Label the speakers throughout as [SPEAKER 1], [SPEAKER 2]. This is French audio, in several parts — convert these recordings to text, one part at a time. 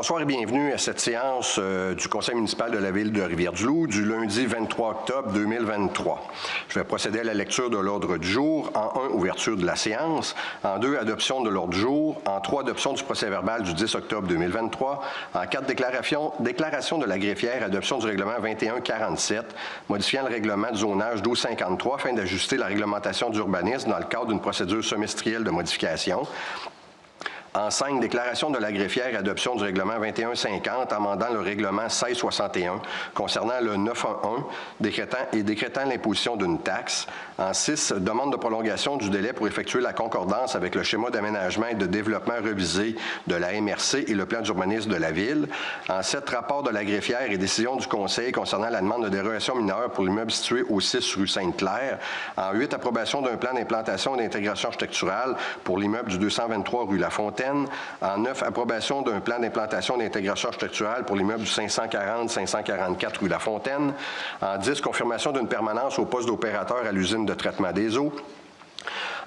[SPEAKER 1] Bonsoir et bienvenue à cette séance du Conseil municipal de la Ville de Rivière-du-Loup du lundi 23 octobre 2023. Je vais procéder à la lecture de l'ordre du jour. En 1, ouverture de la séance. En 2, adoption de l'ordre du jour. En 3, adoption du procès-verbal du 10 octobre 2023. En 4, déclaration de la greffière, adoption du règlement 2147, modifiant le règlement de zonage 1253 afin d'ajuster la réglementation d'urbanisme dans le cadre d'une procédure semestrielle de modification. En 5, déclaration de la greffière, adoption du règlement 2150, amendant le règlement 1661 concernant le 911, décrétant l'imposition d'une taxe. En 6, demande de prolongation du délai pour effectuer la concordance avec le schéma d'aménagement et de développement révisé de la MRC et le plan d'urbanisme de la Ville. En 7, rapport de la greffière et décision du Conseil concernant la demande de dérogation mineure pour l'immeuble situé au 6 rue Sainte-Claire. En 8, approbation d'un plan d'implantation et d'intégration architecturale pour l'immeuble du 223 rue La Fontaine. En 9, approbation d'un plan d'implantation et d'intégration architecturale pour l'immeuble du 540-544 rue La Fontaine. En 10, confirmation d'une permanence au poste d'opérateur à l'usine de traitement des eaux.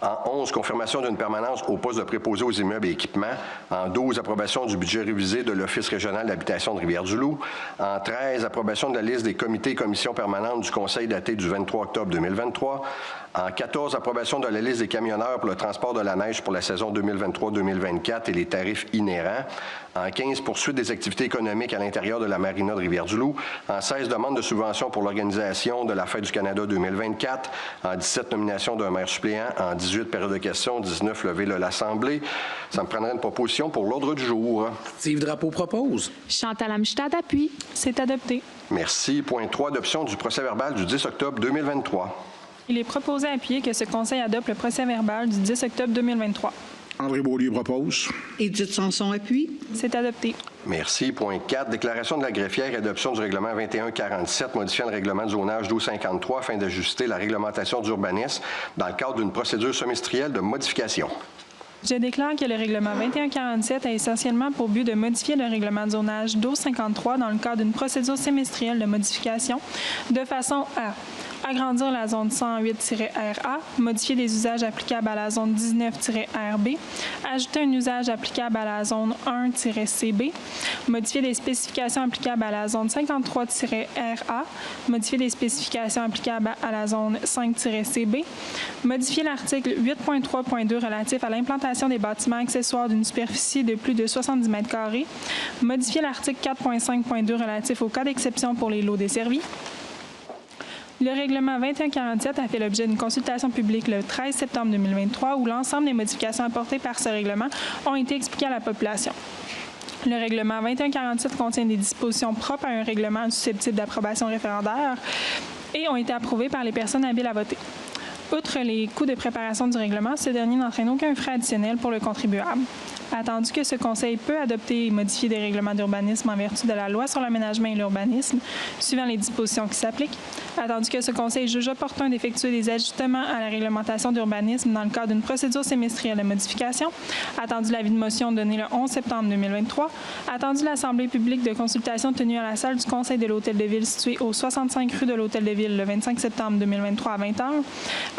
[SPEAKER 1] En 11, confirmation d'une permanence au poste de préposé aux immeubles et équipements. En 12, approbation du budget révisé de l'Office régional d'habitation de Rivière-du-Loup. En 13, approbation de la liste des comités et commissions permanentes du Conseil daté du 23 octobre 2023. En 14, approbation de la liste des camionneurs pour le transport de la neige pour la saison 2023-2024 et les tarifs inhérents. En 15, poursuite des activités économiques à l'intérieur de la marina de Rivière-du-Loup. En 16, demande de subvention pour l'organisation de la Fête du Canada 2024. En 17, nomination d'un maire suppléant. En 18, période de questions. 19, levée de l'Assemblée. Ça me prendrait une proposition pour l'ordre du jour.
[SPEAKER 2] Steve Drapeau propose.
[SPEAKER 3] Chantal Amstad appuie. C'est adopté.
[SPEAKER 1] Merci. Point 3, adoption du procès-verbal du 10 octobre 2023.
[SPEAKER 3] Il est proposé à appuyer que ce Conseil adopte le procès-verbal du 10 octobre 2023.
[SPEAKER 2] André Beaulieu propose.
[SPEAKER 4] Édith Sanson appuie.
[SPEAKER 3] C'est adopté.
[SPEAKER 1] Merci. Point 4, déclaration de la greffière et adoption du règlement 2147 modifiant le règlement de zonage 1253 afin d'ajuster la réglementation d'urbanisme dans le cadre d'une procédure semestrielle de modification.
[SPEAKER 3] Je déclare que le règlement 2147 a essentiellement pour but de modifier le règlement de zonage 1253 dans le cadre d'une procédure semestrielle de modification de façon à agrandir la zone 108-RA, modifier les usages applicables à la zone 19-RB, ajouter un usage applicable à la zone 1-CB, modifier les spécifications applicables à la zone 53-RA, modifier les spécifications applicables à la zone 5-CB, modifier l'article 8.3.2 relatif à l'implantation des bâtiments accessoires d'une superficie de plus de 70 mètres carrés, modifier l'article 4.5.2 relatif au cas d'exception pour les lots desservis. Le règlement 2147 a fait l'objet d'une consultation publique le 13 septembre 2023 où l'ensemble des modifications apportées par ce règlement ont été expliquées à la population. Le règlement 2147 contient des dispositions propres à un règlement susceptible d'approbation référendaire et ont été approuvées par les personnes habiles à voter. Outre les coûts de préparation du règlement, ce dernier n'entraîne aucun frais additionnel pour le contribuable. Attendu que ce Conseil peut adopter et modifier des règlements d'urbanisme en vertu de la Loi sur l'aménagement et l'urbanisme, suivant les dispositions qui s'appliquent, attendu que ce Conseil juge opportun d'effectuer des ajustements à la réglementation d'urbanisme dans le cadre d'une procédure semestrielle de modification, attendu l'avis de motion donné le 11 septembre 2023, attendu l'Assemblée publique de consultation tenue à la salle du Conseil de l'Hôtel de Ville située au 65 rue de l'Hôtel de Ville le 25 septembre 2023 à 20h,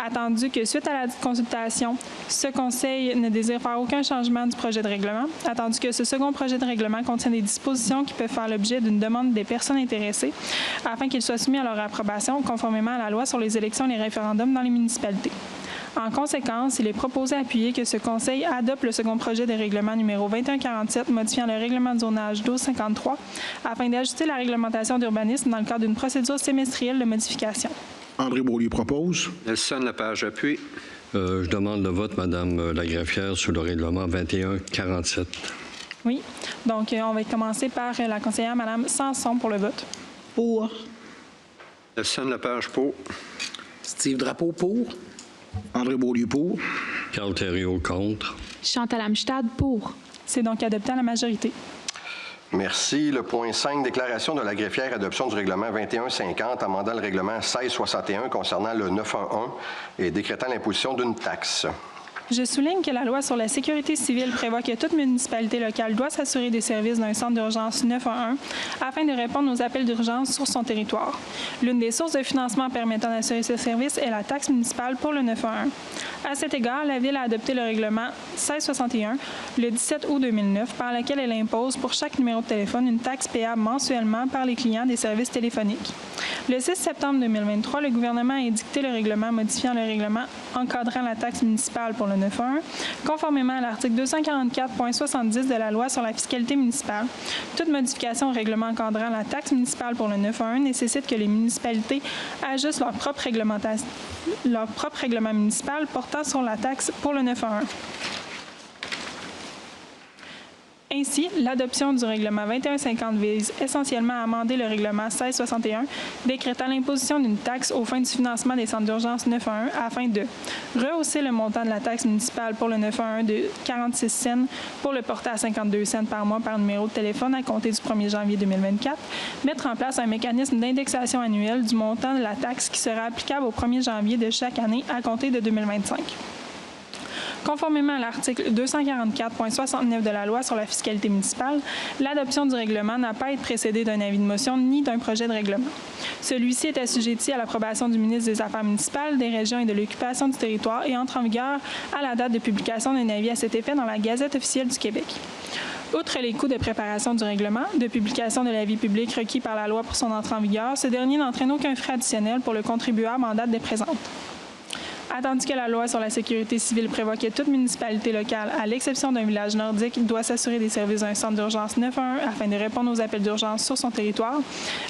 [SPEAKER 3] attendu que suite à la consultation, ce Conseil ne désire faire aucun changement du projet de règlement, attendu que ce second projet de règlement contient des dispositions qui peuvent faire l'objet d'une demande des personnes intéressées afin qu'il soit soumis à leur approbation conformément à la loi sur les élections et les référendums dans les municipalités. En conséquence, il est proposé d'appuyer que ce Conseil adopte le second projet de règlement numéro 2147 modifiant le règlement de zonage 1253 afin d'ajuster la réglementation d'urbanisme dans le cadre d'une procédure semestrielle de modification.
[SPEAKER 2] André Beaulieu propose.
[SPEAKER 5] Nelson Lepage appuie.
[SPEAKER 6] Je demande le vote, Madame la greffière, sur le règlement 2147.
[SPEAKER 3] Oui. Donc, on va commencer par la conseillère Mme Sanson pour le vote.
[SPEAKER 4] Pour.
[SPEAKER 5] Nelson Lepage pour.
[SPEAKER 2] Steve Drapeau pour. André Beaulieu pour.
[SPEAKER 6] Carl Thériault contre.
[SPEAKER 3] Chantal Amstad pour. C'est donc adopté à la majorité.
[SPEAKER 1] Merci. Le point 5, déclaration de la greffière, adoption du règlement 2150, amendant le règlement 1661 concernant le 911 et décrétant l'imposition d'une taxe.
[SPEAKER 3] Je souligne que la loi sur la sécurité civile prévoit que toute municipalité locale doit s'assurer des services d'un centre d'urgence 911 afin de répondre aux appels d'urgence sur son territoire. L'une des sources de financement permettant d'assurer ce service est la taxe municipale pour le 911. À cet égard, la Ville a adopté le règlement 1661 le 17 août 2009 par lequel elle impose pour chaque numéro de téléphone une taxe payable mensuellement par les clients des services téléphoniques. Le 6 septembre 2023, le gouvernement a édicté le règlement modifiant le règlement encadrant la taxe municipale pour le 911, conformément à l'article 244.70 de la loi sur la fiscalité municipale. Toute modification au règlement encadrant la taxe municipale pour le 911 nécessite que les municipalités ajustent leur propre règlement municipal portant sur la taxe pour le 911. Ainsi, l'adoption du règlement 2150 vise essentiellement à amender le règlement 1661, décrétant l'imposition d'une taxe aux fins du financement des centres d'urgence 911 afin de rehausser le montant de la taxe municipale pour le 911 de 46 cents pour le porter à 52 cents par mois par numéro de téléphone à compter du 1er janvier 2024, mettre en place un mécanisme d'indexation annuelle du montant de la taxe qui sera applicable au 1er janvier de chaque année à compter de 2025. Conformément à l'article 244.69 de la loi sur la fiscalité municipale, l'adoption du règlement n'a pas été précédée d'un avis de motion ni d'un projet de règlement. Celui-ci est assujetti à l'approbation du ministre des Affaires municipales, des régions et de l'occupation du territoire et entre en vigueur à la date de publication d'un avis à cet effet dans la Gazette officielle du Québec. Outre les coûts de préparation du règlement, de publication de l'avis public requis par la loi pour son entrée en vigueur, ce dernier n'entraîne aucun frais additionnel pour le contribuable en date de présente. Attendu que la loi sur la sécurité civile prévoit que toute municipalité locale, à l'exception d'un village nordique, doit s'assurer des services d'un centre d'urgence 911 afin de répondre aux appels d'urgence sur son territoire,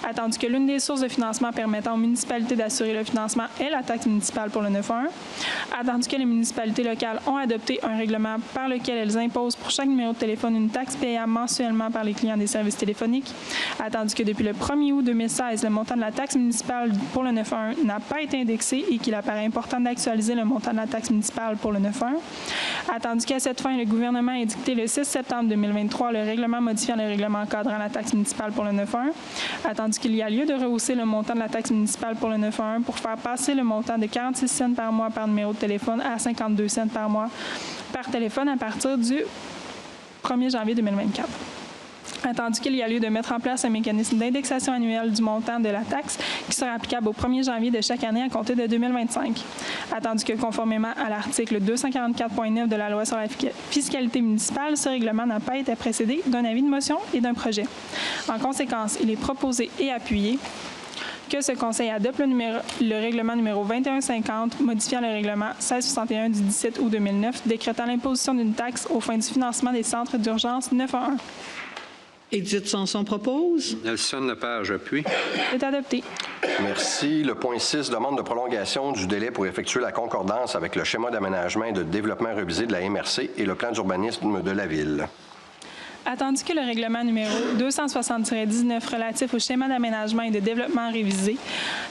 [SPEAKER 3] attendu que l'une des sources de financement permettant aux municipalités d'assurer le financement est la taxe municipale pour le 911, attendu que les municipalités locales ont adopté un règlement par lequel elles imposent pour chaque numéro de téléphone une taxe payable mensuellement par les clients des services téléphoniques, attendu que depuis le 1er août 2016, le montant de la taxe municipale pour le 911 n'a pas été indexé et qu'il apparaît important d'actualiser le montant de la taxe municipale pour le 911. Attendu qu'à cette fin, le gouvernement a édicté le 6 septembre 2023 le règlement modifiant le règlement encadrant la taxe municipale pour le 911. Attendu qu'il y a lieu de rehausser le montant de la taxe municipale pour le 911 pour faire passer le montant de 46 cents par mois par numéro de téléphone à 52 cents par mois par téléphone à partir du 1er janvier 2024. Attendu qu'il y a lieu de mettre en place un mécanisme d'indexation annuelle du montant de la taxe qui sera applicable au 1er janvier de chaque année à compter de 2025. Attendu que, conformément à l'article 244.9 de la loi sur la fiscalité municipale, ce règlement n'a pas été précédé d'un avis de motion et d'un projet. En conséquence, il est proposé et appuyé que ce Conseil adopte le règlement numéro 2150, modifiant le règlement 1661 du 17 août 2009, décrétant l'imposition d'une taxe aux fins du financement des centres d'urgence 911.
[SPEAKER 4] Édith Sanson propose.
[SPEAKER 5] Nelson Lepage appuie.
[SPEAKER 3] C'est adopté.
[SPEAKER 1] Merci. Le point 6, demande de prolongation du délai pour effectuer la concordance avec le schéma d'aménagement et de développement révisé de la MRC et le plan d'urbanisme de la Ville.
[SPEAKER 3] Attendu que le règlement numéro 260-19 relatif au schéma d'aménagement et de développement révisé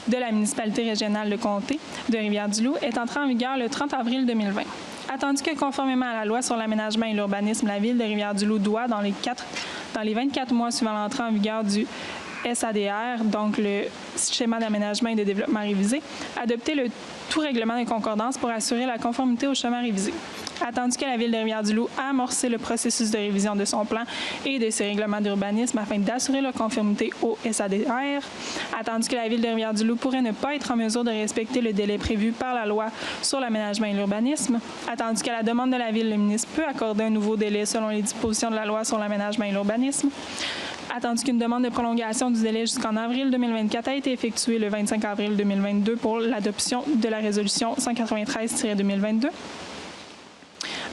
[SPEAKER 3] de la municipalité régionale de comté de Rivière-du-Loup est entré en vigueur le 30 avril 2020. Attendu que, conformément à la loi sur l'aménagement et l'urbanisme, la Ville de Rivière-du-Loup doit, dans les 24 mois suivant l'entrée en vigueur du SADR, donc le schéma d'aménagement et de développement révisé, adopter le tout règlement de concordance pour assurer la conformité au schéma révisé. Attendu que la Ville de Rivière-du-Loup a amorcé le processus de révision de son plan et de ses règlements d'urbanisme afin d'assurer leur conformité au SADR, attendu que la Ville de Rivière-du-Loup pourrait ne pas être en mesure de respecter le délai prévu par la loi sur l'aménagement et l'urbanisme, attendu qu'à la demande de la Ville, le ministre peut accorder un nouveau délai selon les dispositions de la loi sur l'aménagement et l'urbanisme, attendu qu'une demande de prolongation du délai jusqu'en avril 2024 a été effectuée le 25 avril 2022 pour l'adoption de la résolution 193-2022.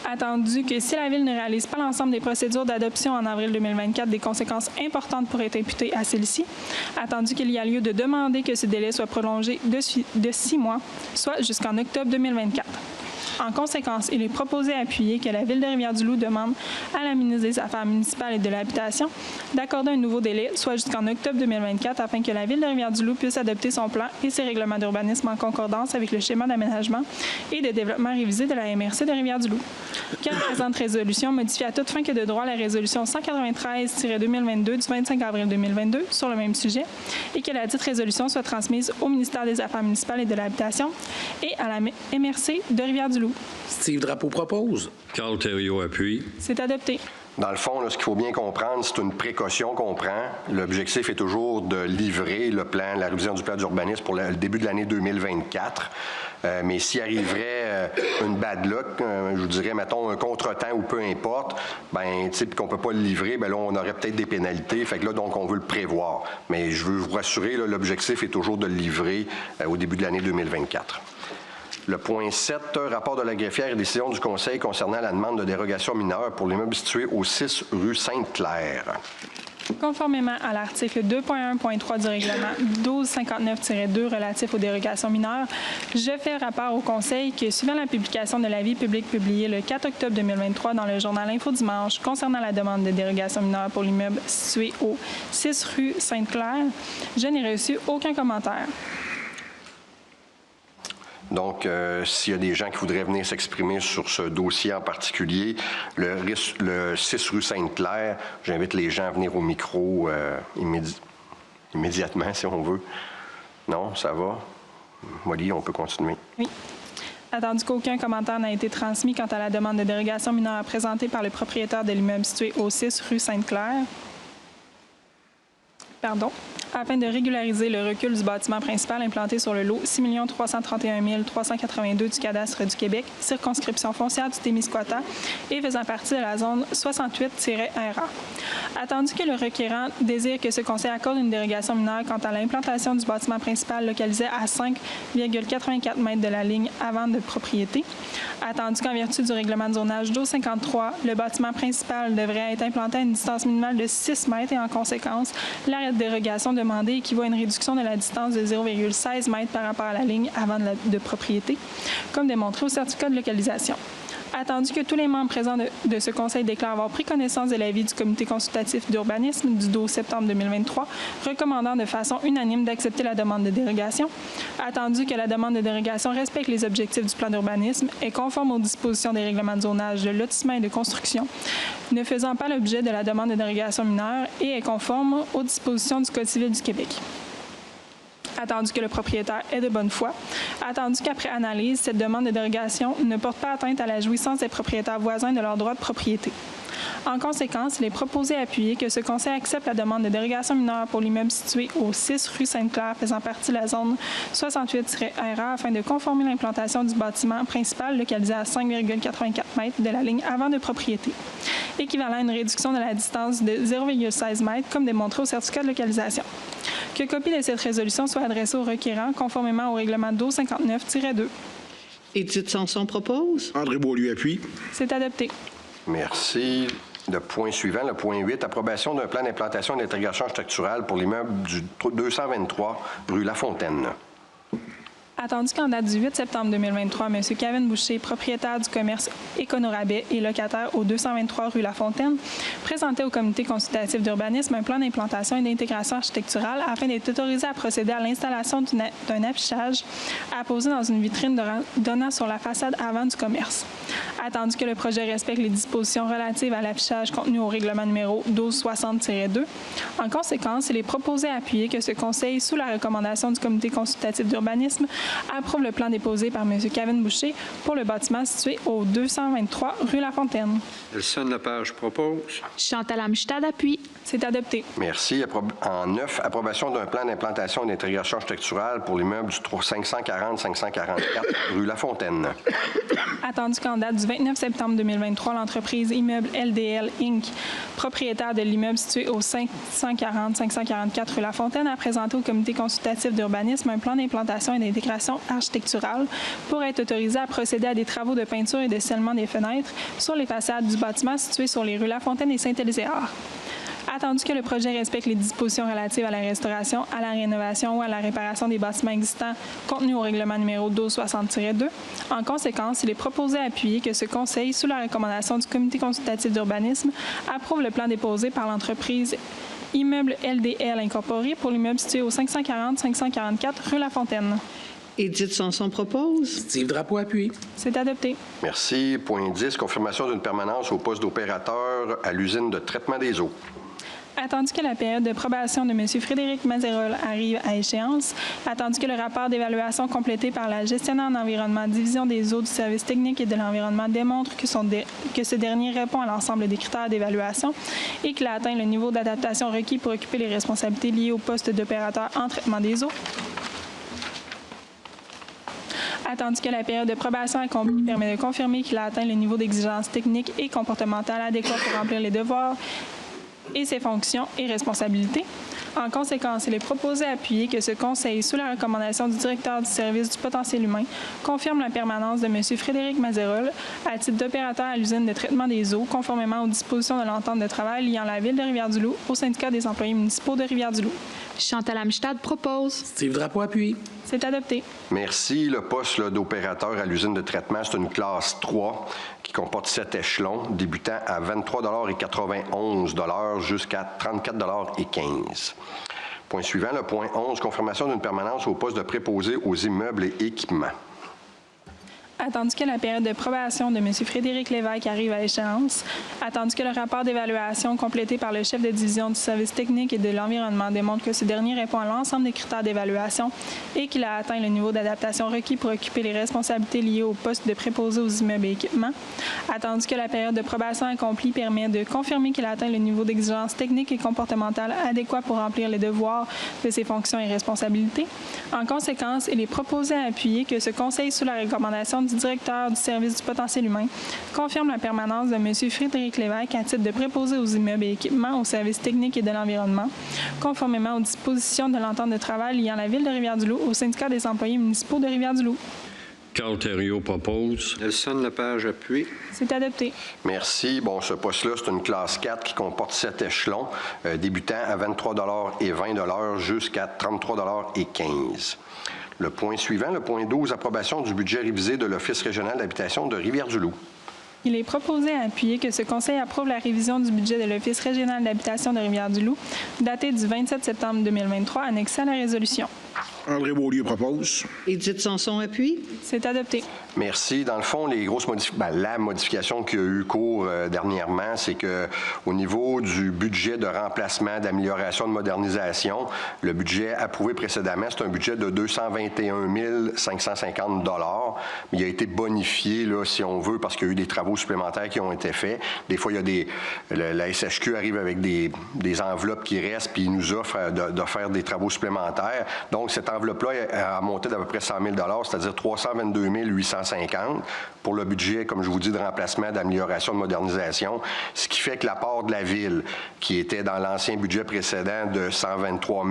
[SPEAKER 3] Attendu que si la Ville ne réalise pas l'ensemble des procédures d'adoption en avril 2024, des conséquences importantes pourraient être imputées à celle-ci. Attendu qu'il y a lieu de demander que ce délai soit prolongé de 6 mois, soit jusqu'en octobre 2024. En conséquence, il est proposé et appuyé que la Ville de Rivière-du-Loup demande à la ministre des Affaires municipales et de l'Habitation d'accorder un nouveau délai, soit jusqu'en octobre 2024, afin que la Ville de Rivière-du-Loup puisse adopter son plan et ses règlements d'urbanisme en concordance avec le schéma d'aménagement et de développement révisé de la MRC de Rivière-du-Loup. Que la présente résolution modifie à toute fin que de droit la résolution 193-2022 du 25 avril 2022 sur le même sujet et que la dite résolution soit transmise au ministère des Affaires municipales et de l'Habitation et à la MRC de Rivière-du-Loup. Rivière-du-Loup.
[SPEAKER 2] Steve Drapeau propose.
[SPEAKER 6] Carl Thériault appuie.
[SPEAKER 3] C'est adopté.
[SPEAKER 1] Dans le fond, là, ce qu'il faut bien comprendre, c'est une précaution qu'on prend. L'objectif est toujours de livrer le plan, la révision du plan d'urbanisme pour le début de l'année 2024. Mais s'il arriverait une bad luck, je vous dirais, mettons, un contretemps ou peu importe, ben, tu sais, puis qu'on ne peut pas le livrer, ben là, on aurait peut-être des pénalités. Fait que là, donc, on veut le prévoir. Mais je veux vous rassurer, là, l'objectif est toujours de le livrer au début de l'année 2024. Le point 7, rapport de la greffière et décision du Conseil concernant la demande de dérogation mineure pour l'immeuble situé au 6 rue Sainte-Claire.
[SPEAKER 3] Conformément à l'article 2.1.3 du règlement 1259-2 relatif aux dérogations mineures, je fais rapport au Conseil que, suivant la publication de l'avis public publié le 4 octobre 2023 dans le journal Info Dimanche concernant la demande de dérogation mineure pour l'immeuble situé au 6 rue Sainte-Claire, je n'ai reçu aucun commentaire.
[SPEAKER 1] Donc, s'il y a des gens qui voudraient venir s'exprimer sur ce dossier en particulier, le 6 rue Sainte-Claire, j'invite les gens à venir au micro immédiatement, si on veut. Non, ça va? Molly, on peut continuer.
[SPEAKER 3] Oui. Attendu qu'aucun commentaire n'a été transmis quant à la demande de dérogation mineure présentée par le propriétaire de l'immeuble situé au 6 rue Sainte-Claire, afin de régulariser le recul du bâtiment principal implanté sur le lot 6 331 382 du cadastre du Québec, circonscription foncière du Témiscouata et faisant partie de la zone 68-RA. Attendu que le requérant désire que ce conseil accorde une dérogation mineure quant à l'implantation du bâtiment principal localisé à 5,84 mètres de la ligne avant de propriété, attendu qu'en vertu du règlement de zonage 1253, le bâtiment principal devrait être implanté à une distance minimale de 6 mètres et en conséquence, l'arrêt de dérogation demandée équivaut à une réduction de la distance de 0,16 mètres par rapport à la ligne avant de propriété, comme démontré au certificat de localisation. Attendu que tous les membres présents de ce conseil déclarent avoir pris connaissance de l'avis du comité consultatif d'urbanisme du 12 septembre 2023, recommandant de façon unanime d'accepter la demande de dérogation. Attendu que la demande de dérogation respecte les objectifs du plan d'urbanisme, est conforme aux dispositions des règlements de zonage de lotissement et de construction, ne faisant pas l'objet de la demande de dérogation mineure et est conforme aux dispositions du Code civil du Québec. Attendu que le propriétaire est de bonne foi, attendu qu'après analyse, cette demande de dérogation ne porte pas atteinte à la jouissance des propriétaires voisins de leurs droits de propriété. En conséquence, il est proposé et appuyé que ce conseil accepte la demande de dérogation mineure pour l'immeuble situé au 6 rue Sainte-Claire faisant partie de la zone 68-RA afin de conformer l'implantation du bâtiment principal localisé à 5,84 mètres de la ligne avant de propriété, équivalent à une réduction de la distance de 0,16 mètres comme démontré au certificat de localisation. Que copie de cette résolution soit adressée au requérant conformément au règlement 1259-2.
[SPEAKER 4] Édith Sanson propose.
[SPEAKER 2] André Beaulieu appuie.
[SPEAKER 3] C'est adopté.
[SPEAKER 1] Merci. Le point suivant, le point 8, approbation d'un plan d'implantation et d'intégration structurale pour l'immeuble du 223 rue Lafontaine.
[SPEAKER 3] Attendu qu'en date du 8 septembre 2023, M. Kevin Boucher, propriétaire du commerce Éconorabais et locataire au 223 rue Lafontaine, présentait au comité consultatif d'urbanisme un plan d'implantation et d'intégration architecturale afin d'être autorisé à procéder à l'installation d'un affichage apposé dans une vitrine donnant sur la façade avant du commerce. Attendu que le projet respecte les dispositions relatives à l'affichage contenu au règlement numéro 1260-2, en conséquence, il est proposé à appuyer que ce conseil, sous la recommandation du comité consultatif d'urbanisme, approuve le plan déposé par M. Kevin Boucher pour le bâtiment situé au 223 rue Lafontaine.
[SPEAKER 5] Nelson Lapage propose.
[SPEAKER 7] Chantal Amstad appuie.
[SPEAKER 3] C'est adopté.
[SPEAKER 1] Merci. En 9, approbation d'un plan d'implantation et d'intégration structurale pour l'immeuble du 540-544 rue Lafontaine.
[SPEAKER 3] Attendu qu'en date du 29 septembre 2023, l'entreprise Immeuble LDL Inc., propriétaire de l'immeuble situé au 540-544 rue Lafontaine, a présenté au comité consultatif d'urbanisme un plan d'implantation et d'intégration architecturale pour être autorisé à procéder à des travaux de peinture et de scellement des fenêtres sur les façades du bâtiment situé sur les rues Lafontaine et Saint-Élyséard. Attendu que le projet respecte les dispositions relatives à la restauration, à la rénovation ou à la réparation des bâtiments existants contenus au règlement numéro 1260-2, en conséquence, il est proposé à appuyer que ce conseil, sous la recommandation du comité consultatif d'urbanisme, approuve le plan déposé par l'entreprise Immeuble LDL Incorporé pour l'immeuble situé au 540-544 rue Lafontaine.
[SPEAKER 4] Édith Sanson propose.
[SPEAKER 2] Steve Drapeau appuie.
[SPEAKER 3] C'est adopté.
[SPEAKER 1] Merci. Point 10, confirmation d'une permanence au poste d'opérateur à l'usine de traitement des eaux.
[SPEAKER 3] Attendu que la période de probation de M. Frédéric Mazerol arrive à échéance, attendu que le rapport d'évaluation complété par la gestionnaire en environnement division des eaux du service technique et de l'environnement démontre que ce dernier répond à l'ensemble des critères d'évaluation et qu'il a atteint le niveau d'adaptation requis pour occuper les responsabilités liées au poste d'opérateur en traitement des eaux. Attendu que la période de probation accomplie permet de confirmer qu'il a atteint le niveau d'exigence technique et comportementale adéquat pour remplir les devoirs et ses fonctions et responsabilités. En conséquence, il est proposé d'appuyer que ce Conseil, sous la recommandation du directeur du service du potentiel humain, confirme la permanence de M. Frédéric Mazerol à titre d'opérateur à l'usine de traitement des eaux, conformément aux dispositions de l'entente de travail liant la Ville de Rivière-du-Loup au syndicat des employés municipaux de Rivière-du-Loup.
[SPEAKER 7] Chantal Amstad propose.
[SPEAKER 2] Steve Drapeau appuie.
[SPEAKER 3] C'est adopté.
[SPEAKER 1] Merci. Le poste d'opérateur à l'usine de traitement, c'est une classe 3 qui comporte 7 échelons, débutant à 23,91 jusqu'à 34,15 Point suivant, le point 11, confirmation d'une permanence au poste de préposé aux immeubles et équipements.
[SPEAKER 3] Attendu que la période de probation de M. Frédéric Lévesque arrive à échéance, attendu que le rapport d'évaluation complété par le chef de division du service technique et de l'environnement démontre que ce dernier répond à l'ensemble des critères d'évaluation et qu'il a atteint le niveau d'adaptation requis pour occuper les responsabilités liées au poste de préposé aux immeubles et équipements, attendu que la période de probation accomplie permet de confirmer qu'il a atteint le niveau d'exigence technique et comportementale adéquat pour remplir les devoirs de ses fonctions et responsabilités. En conséquence, il est proposé à appuyer que ce Conseil, sous la recommandation du directeur du service du potentiel humain, confirme la permanence de M. Frédéric Lévesque à titre de préposé aux immeubles et équipements au service technique et de l'environnement, conformément aux dispositions de l'entente de travail liant la Ville de Rivière-du-Loup au syndicat des employés municipaux de Rivière-du-Loup.
[SPEAKER 6] Carl Thériault propose.
[SPEAKER 5] Nelson Lepage appuie.
[SPEAKER 3] C'est adopté.
[SPEAKER 1] Merci. Bon, ce poste-là, c'est une classe 4 qui comporte 7 échelons, débutant à 23,20 jusqu'à 33,15 Le point suivant, le point 12, approbation du budget révisé de l'Office régional d'habitation de Rivière-du-Loup.
[SPEAKER 3] Il est proposé à appuyer que ce Conseil approuve la révision du budget de l'Office régional d'habitation de Rivière-du-Loup, daté du 27 septembre 2023, annexé à la résolution.
[SPEAKER 2] André Beaulieu propose.
[SPEAKER 4] Édith Sanson appuie.
[SPEAKER 3] C'est adopté.
[SPEAKER 1] Merci. Dans le fond, les grosses la modification qui a eu cours dernièrement, c'est que au niveau du budget de remplacement, d'amélioration, de modernisation, le budget approuvé précédemment, c'est un budget de 221 550 $. Mais il a été bonifié, là, si on veut, parce qu'il y a eu des travaux supplémentaires qui ont été faits. Des fois, il y a la SHQ arrive avec des enveloppes qui restent, puis il nous offre de faire des travaux supplémentaires. Donc, cette enveloppe-là a monté d'à peu près 100 000 $, c'est-à-dire 322 850 pour le budget, comme je vous dis, de remplacement, d'amélioration, de modernisation, ce qui fait que l'apport de la Ville, qui était dans l'ancien budget précédent de 123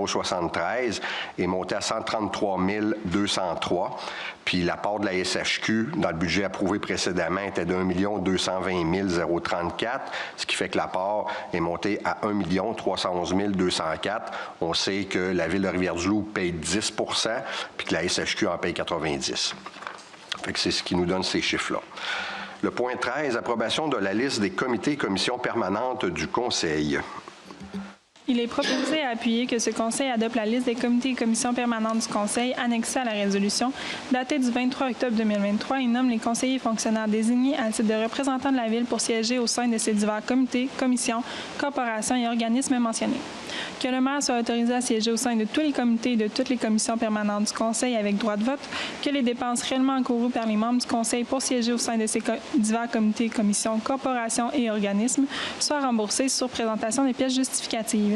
[SPEAKER 1] 073, est monté à 133 203. Puis l'apport de la SHQ dans le budget approuvé précédemment était de 1 220 034, ce qui fait que l'apport est monté à 1 311 204. On sait que la Ville de Rivière-du-Loup paye 10 puis que la SHQ en paye 90. Fait que c'est ce qui nous donne ces chiffres-là. Le point 13, approbation de la liste des comités et commissions permanentes du Conseil.
[SPEAKER 3] Il est proposé à appuyer que ce Conseil adopte la liste des comités et commissions permanentes du Conseil annexée à la résolution, datée du 23 octobre 2023, et nomme les conseillers et fonctionnaires désignés à titre de représentants de la Ville pour siéger au sein de ces divers comités, commissions, corporations et organismes mentionnés. Que le maire soit autorisé à siéger au sein de tous les comités et de toutes les commissions permanentes du Conseil avec droit de vote, que les dépenses réellement encourues par les membres du Conseil pour siéger au sein de ces divers comités, commissions, corporations et organismes soient remboursées sur présentation des pièces justificatives.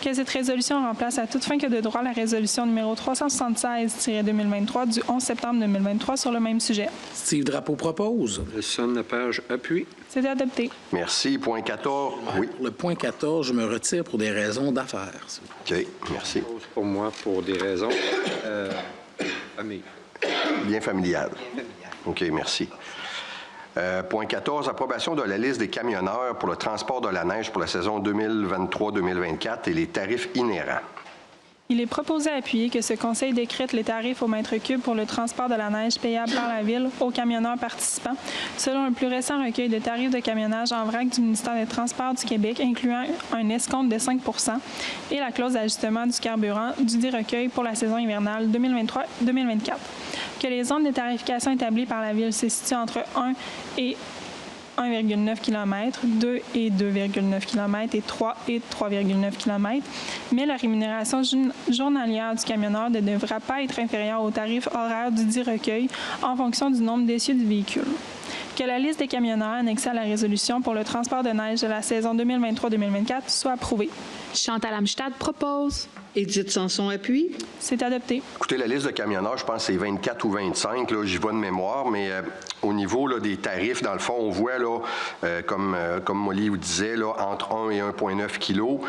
[SPEAKER 3] Que cette résolution remplace à toute fin que de droit la résolution numéro 376-2023 du 11 septembre 2023 sur le même sujet.
[SPEAKER 2] Steve Drapeau propose.
[SPEAKER 5] Nelson Lepage appuie.
[SPEAKER 3] C'est adopté.
[SPEAKER 1] Merci. Point 14. Oui.
[SPEAKER 2] Pour le point 14, je me retire pour des raisons d'affaires.
[SPEAKER 1] OK. Merci.
[SPEAKER 5] Pour moi, pour des raisons famille.
[SPEAKER 1] Bien familial. OK. Merci. Point 14, approbation de la liste des camionneurs pour le transport de la neige pour la saison 2023-2024 et les tarifs inhérents.
[SPEAKER 3] Il est proposé à appuyer que ce Conseil décrète les tarifs au mètre cube pour le transport de la neige payable par la Ville aux camionneurs participants, selon le plus récent recueil de tarifs de camionnage en vrac du ministère des Transports du Québec, incluant un escompte de 5 % et la clause d'ajustement du carburant dudit recueil pour la saison hivernale 2023-2024. Que les zones de tarification établies par la Ville se situent entre 1 et 1,9 km, 2 et 2,9 km et 3 et 3,9 km, mais la rémunération journalière du camionneur ne devra pas être inférieure au tarif horaire dudit recueil en fonction du nombre d'essieux du véhicule. Que la liste des camionneurs annexée à la résolution pour le transport de neige de la saison 2023-2024 soit approuvée.
[SPEAKER 7] Chantal Amstad propose.
[SPEAKER 4] Édith Sanson appuie.
[SPEAKER 3] C'est adopté.
[SPEAKER 1] Écoutez, la liste de camionneurs, je pense que c'est 24 ou 25, là, j'y vois de mémoire, mais au niveau là, des tarifs, dans le fond, on voit, là, comme Molly vous disait, là, entre 1 et 1,9 kg,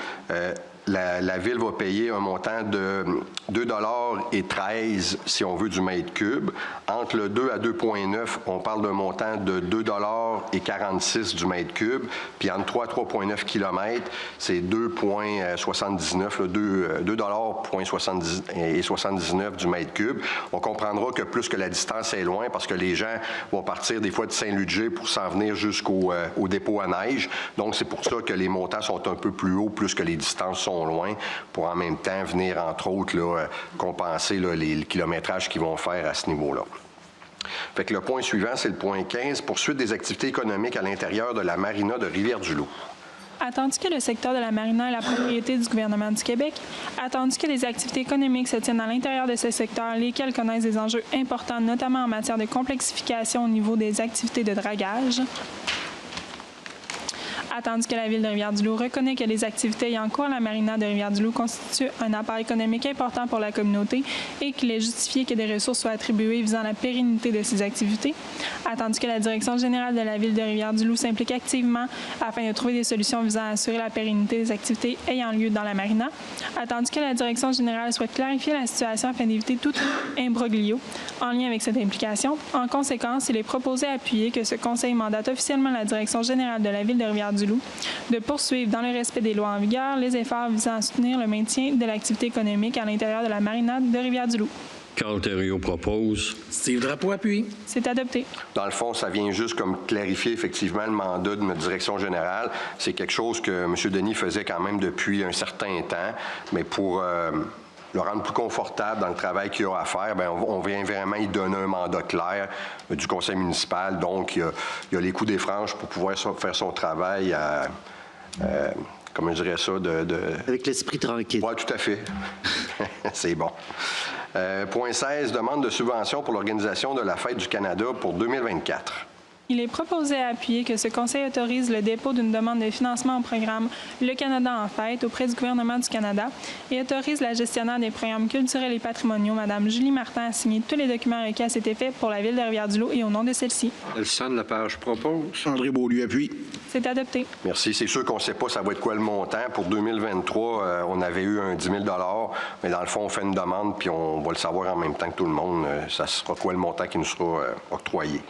[SPEAKER 1] la Ville va payer un montant de 2,13 si on veut du mètre cube. Entre le 2 à 2,9, on parle d'un montant de 2,46 du mètre cube. Puis entre 3 à 3,9 km, c'est 2,79, 2,79 du mètre cube. On comprendra que plus que la distance est loin, parce que les gens vont partir des fois de Saint-Ludger pour s'en venir jusqu'au dépôt à neige. Donc, c'est pour ça que les montants sont un peu plus hauts, plus que les distances sont loin, pour en même temps venir, entre autres, là, compenser là, le kilométrage qu'ils vont faire à ce niveau-là. Fait que le point suivant, c'est le point 15, poursuite des activités économiques à l'intérieur de la marina de Rivière-du-Loup.
[SPEAKER 3] Attendu que le secteur de la marina est la propriété du gouvernement du Québec, attendu que les activités économiques se tiennent à l'intérieur de ce secteur, lesquelles connaissent des enjeux importants, notamment en matière de complexification au niveau des activités de dragage, attendu que la Ville de Rivière-du-Loup reconnaît que les activités ayant cours à la marina de Rivière-du-Loup constituent un apport économique important pour la communauté et qu'il est justifié que des ressources soient attribuées visant la pérennité de ces activités, attendu que la Direction générale de la Ville de Rivière-du-Loup s'implique activement afin de trouver des solutions visant à assurer la pérennité des activités ayant lieu dans la marina, attendu que la Direction générale souhaite clarifier la situation afin d'éviter tout imbroglio en lien avec cette implication. En conséquence, il est proposé d'appuyer que ce Conseil mandate officiellement la Direction générale de la Ville de Rivière-du-Loup de poursuivre, dans le respect des lois en vigueur, les efforts visant à soutenir le maintien de l'activité économique à l'intérieur de la marina de Rivière-du-Loup.
[SPEAKER 6] Carl Thériault propose.
[SPEAKER 2] Steve Drapeau appuie.
[SPEAKER 3] C'est adopté.
[SPEAKER 1] Dans le fond, ça vient juste comme clarifier effectivement le mandat de notre direction générale. C'est quelque chose que M. Denis faisait quand même depuis un certain temps, mais pour le rendre plus confortable dans le travail qu'il a à faire, bien, on vient vraiment y donner un mandat clair du conseil municipal. Donc, il y a les coups des franges pour pouvoir faire son travail à, comment je dirais ça,
[SPEAKER 8] avec l'esprit tranquille.
[SPEAKER 1] Oui, tout à fait. C'est bon. Point 16, demande de subvention pour l'organisation de la Fête du Canada pour 2024.
[SPEAKER 3] Il est proposé à appuyer que ce Conseil autorise le dépôt d'une demande de financement au programme Le Canada en fête auprès du gouvernement du Canada et autorise la gestionnaire des programmes culturels et patrimoniaux, Mme Julie Martin, à signer tous les documents requis à cet effet pour la Ville de Rivière-du-Loup et au nom de celle-ci.
[SPEAKER 5] Nelson Lepage propose.
[SPEAKER 2] André Beaulieu appuie.
[SPEAKER 3] C'est adopté.
[SPEAKER 1] Merci. C'est sûr qu'on ne sait pas ça va être quoi le montant. Pour 2023, on avait eu un 10 000 mais dans le fond, on fait une demande puis on va le savoir en même temps que tout le monde. Ça sera quoi le montant qui nous sera octroyé.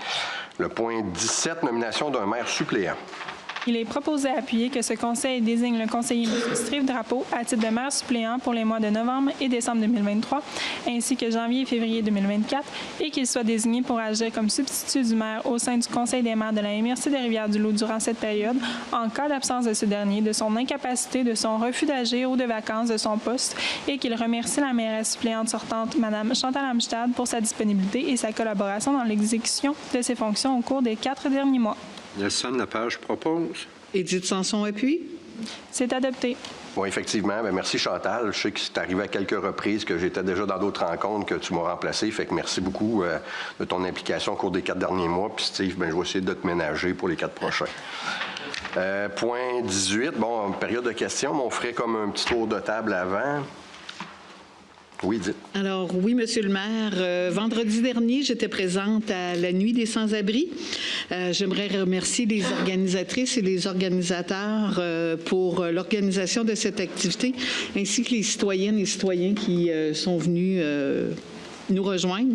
[SPEAKER 1] Le point 17, nomination d'un maire suppléant.
[SPEAKER 3] Il est proposé à appuyer que ce conseil désigne le conseiller M. Steve Drapeau à titre de maire suppléant pour les mois de novembre et décembre 2023, ainsi que janvier et février 2024, et qu'il soit désigné pour agir comme substitut du maire au sein du conseil des maires de la MRC de Rivière-du-Loup durant cette période, en cas d'absence de ce dernier, de son incapacité, de son refus d'agir ou de vacances de son poste, et qu'il remercie la mairesse suppléante sortante, Mme Chantal Amstad, pour sa disponibilité et sa collaboration dans l'exécution de ses fonctions au cours des 4 derniers mois.
[SPEAKER 5] Nelson Lepage propose.
[SPEAKER 4] Édith Sanson appuie.
[SPEAKER 3] C'est adopté.
[SPEAKER 1] Oui, effectivement. Bien, merci, Chantal. Je sais que c'est arrivé à quelques reprises, que j'étais déjà dans d'autres rencontres, que tu m'as remplacé. Fait que merci beaucoup de ton implication au cours des 4 derniers mois. Puis, Steve, bien, je vais essayer de te ménager pour les 4 prochains. Point 18. Bon, période de questions, mais on ferait comme un petit tour de table avant. Oui, dites.
[SPEAKER 4] Alors, oui, Monsieur le maire, vendredi dernier, j'étais présente à la Nuit des sans-abri. J'aimerais remercier les organisatrices et les organisateurs pour l'organisation de cette activité, ainsi que les citoyennes et citoyens qui sont venus nous rejoindre.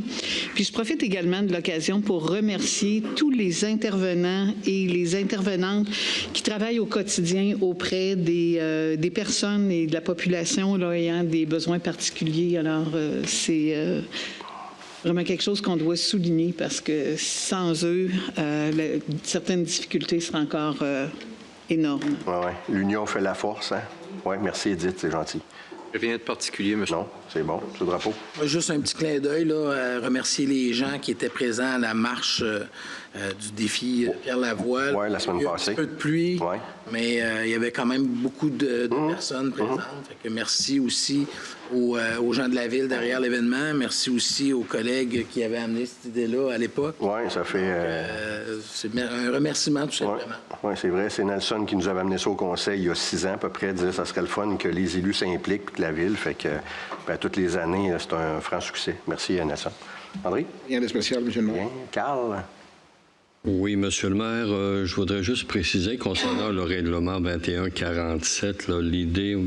[SPEAKER 4] Puis je profite également de l'occasion pour remercier tous les intervenants et les intervenantes qui travaillent au quotidien auprès des personnes et de la population là, ayant des besoins particuliers. Alors, c'est vraiment quelque chose qu'on doit souligner parce que sans eux, certaines difficultés seraient encore énormes.
[SPEAKER 1] Oui, oui. L'union fait la force. Hein? Oui, merci Edith, c'est gentil.
[SPEAKER 5] Rien de particulier, monsieur.
[SPEAKER 1] Non, c'est bon, M. Drapeau.
[SPEAKER 2] Juste un petit clin d'œil, là, à remercier les gens qui étaient présents à la marche du défi Pierre Lavoie.
[SPEAKER 1] Oui, la semaine passée.
[SPEAKER 2] Un peu de pluie,
[SPEAKER 1] Ouais.
[SPEAKER 2] mais il y avait quand même beaucoup de personnes présentes. Fait que merci aussi aux gens de la ville derrière l'événement. Merci aussi aux collègues qui avaient amené cette idée-là à l'époque.
[SPEAKER 1] Oui, ça fait...
[SPEAKER 2] C'est un remerciement, tout simplement.
[SPEAKER 1] Oui, c'est vrai. C'est Nelson qui nous avait amené ça au conseil il y a 6 ans à peu près, disait que ça serait le fun que les élus s'impliquent puis que la ville. Fait que toutes les années, c'est un franc succès. Merci, Nelson. André?
[SPEAKER 9] Rien de spécial, M. le maire.
[SPEAKER 1] Bien. Carl?
[SPEAKER 6] Oui, Monsieur le maire, je voudrais juste préciser concernant le règlement 2147, là, l'idée,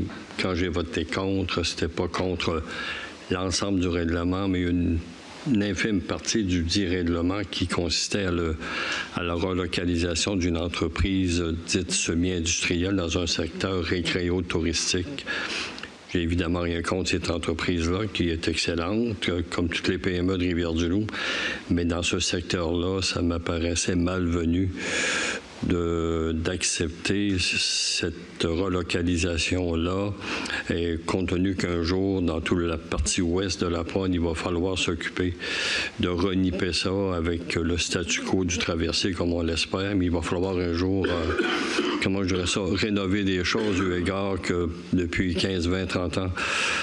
[SPEAKER 6] quand j'ai voté contre, c'était pas contre l'ensemble du règlement, mais une infime partie du dit règlement qui consistait à la relocalisation d'une entreprise dite semi-industrielle dans un secteur récréo-touristique. J'ai évidemment rien contre cette entreprise-là, qui est excellente, comme toutes les PME de Rivière-du-Loup. Mais dans ce secteur-là, ça m'apparaissait malvenu d'accepter cette relocalisation-là, et compte tenu qu'un jour, dans toute la partie ouest de la pointe, il va falloir s'occuper de reniper ça avec le statu quo du traversier, comme on l'espère, mais il va falloir un jour, comment je dirais ça, rénover des choses eu égard que depuis 15, 20, 30 ans,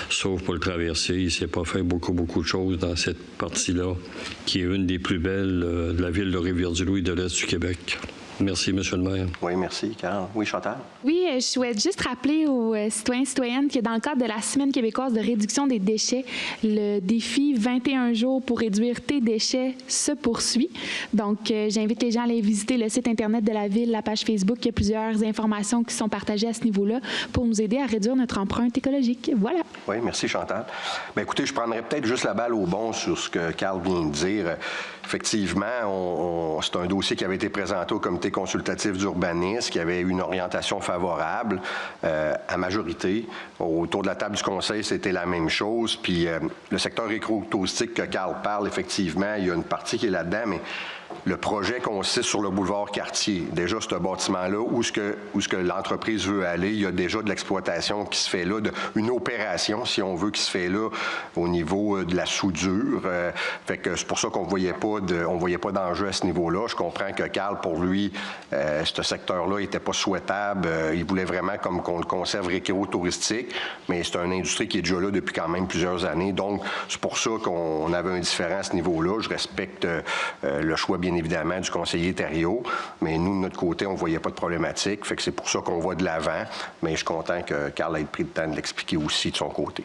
[SPEAKER 6] sauf pour le traversier, il ne s'est pas fait beaucoup de choses dans cette partie-là, qui est une des plus belles de la ville de Rivière-du-Loup et de l'Est du Québec. Merci, Monsieur le maire.
[SPEAKER 1] Oui, merci, Carl. Oui, Chantal?
[SPEAKER 7] Oui, je souhaite juste rappeler aux citoyens et citoyennes que dans le cadre de la Semaine québécoise de réduction des déchets, le défi 21 jours pour réduire tes déchets se poursuit. Donc, j'invite les gens à aller visiter le site Internet de la Ville, la page Facebook. Il y a plusieurs informations qui sont partagées à ce niveau-là pour nous aider à réduire notre empreinte écologique. Voilà.
[SPEAKER 1] Oui, merci, Chantal. Bien, écoutez, je prendrais peut-être juste la balle au bon sur ce que Carl vient de dire. Effectivement, c'est un dossier qui avait été présenté au comité consultatif d'urbanisme, qui avait eu une orientation favorable à majorité. Autour de la table du conseil, c'était la même chose. Puis le secteur récréo-touristique que Carl parle, effectivement, il y a une partie qui est là-dedans, mais le projet consiste sur le boulevard Cartier. Déjà, ce bâtiment-là, où ce que l'entreprise veut aller, il y a déjà de l'exploitation qui se fait là, une opération, si on veut, qui se fait là au niveau de la soudure. Fait que c'est pour ça qu'on voyait pas d'enjeu à ce niveau-là. Je comprends que Carl, pour lui, ce secteur-là n'était pas souhaitable. Il voulait vraiment comme qu'on le conserve récréo-touristique, mais c'est une industrie qui est déjà là depuis quand même plusieurs années. Donc, c'est pour ça qu'on avait un différent à ce niveau-là. Je respecte le choix, bien évidemment, du conseiller Thériault, mais nous, de notre côté, on ne voyait pas de problématique. Fait que c'est pour ça qu'on va de l'avant, mais je suis content que Carl ait pris le temps de l'expliquer aussi de son côté.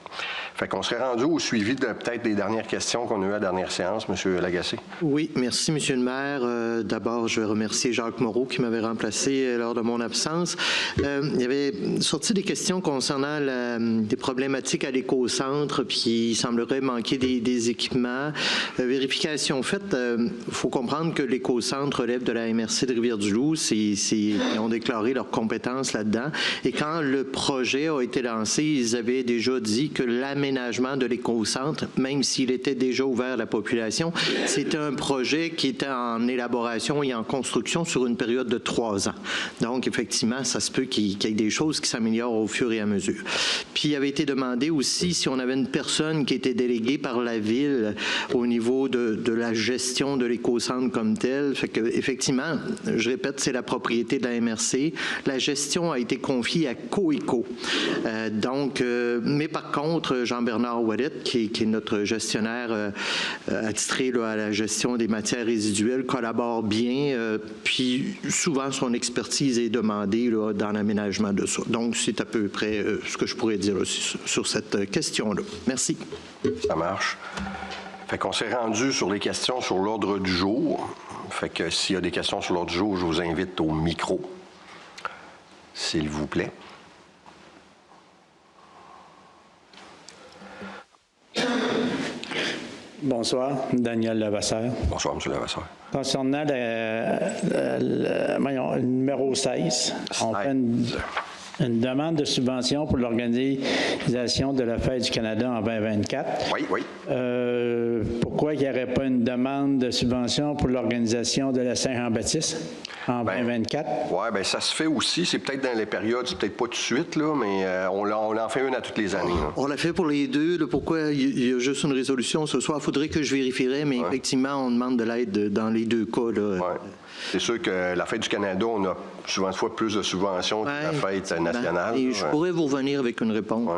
[SPEAKER 1] Fait qu'on serait rendu au suivi de peut-être des dernières questions qu'on a eues à la dernière séance, M. Lagacé.
[SPEAKER 8] Oui, merci, M. le maire. D'abord, je vais remercier Jacques Moreau qui m'avait remplacé lors de mon absence. Il y avait sorti des questions concernant des problématiques à l'éco-centre, puis il semblerait manquer des équipements. Vérification faite, il faut comprendre que l'éco-centre relève de la MRC de Rivière-du-Loup. Ils ont déclaré leurs compétences là-dedans. Et quand le projet a été lancé, ils avaient déjà dit que l'aménagement de l'éco-centre, même s'il était déjà ouvert à la population, c'était un projet qui était en élaboration et en construction sur une période de 3 ans. Donc, effectivement, ça se peut qu'il y ait des choses qui s'améliorent au fur et à mesure. Puis, il avait été demandé aussi si on avait une personne qui était déléguée par la Ville au niveau de la gestion de l'éco-centre comme tel. Fait que, effectivement, je répète, c'est la propriété de la MRC. La gestion a été confiée à Coeco. Mais par contre, Jean-Bernard Ouellet, qui est notre gestionnaire attitré là, à la gestion des matières résiduelles, collabore bien. Puis souvent, son expertise est demandée là, dans l'aménagement de ça. Donc, c'est à peu près ce que je pourrais dire aussi sur cette question-là. Merci.
[SPEAKER 1] Ça marche. Fait qu'on s'est rendu sur les questions sur l'ordre du jour. Fait que s'il y a des questions sur l'ordre du jour, je vous invite au micro, s'il vous plaît.
[SPEAKER 10] Bonsoir, Daniel Levasseur.
[SPEAKER 1] Bonsoir, M. Levasseur.
[SPEAKER 10] Concernant le numéro 16, Une demande de subvention pour l'organisation de la Fête du Canada en 2024.
[SPEAKER 1] Oui, oui.
[SPEAKER 10] Pourquoi il n'y aurait pas une demande de subvention pour l'organisation de la Saint-Jean-Baptiste en 2024?
[SPEAKER 1] Oui, bien, ça se fait aussi. C'est peut-être dans les périodes, c'est peut-être pas tout de suite, là, mais on en fait une à toutes les années. Là.
[SPEAKER 8] On l'a fait pour les deux. Là, pourquoi il y a juste une résolution ce soir? Il faudrait que je vérifierais, mais effectivement, on demande de l'aide dans les deux cas. Là.
[SPEAKER 1] Ouais. C'est sûr que la Fête du Canada, on a souvent de fois plus de subventions que la Fête nationale.
[SPEAKER 8] Et je pourrais vous revenir avec une réponse.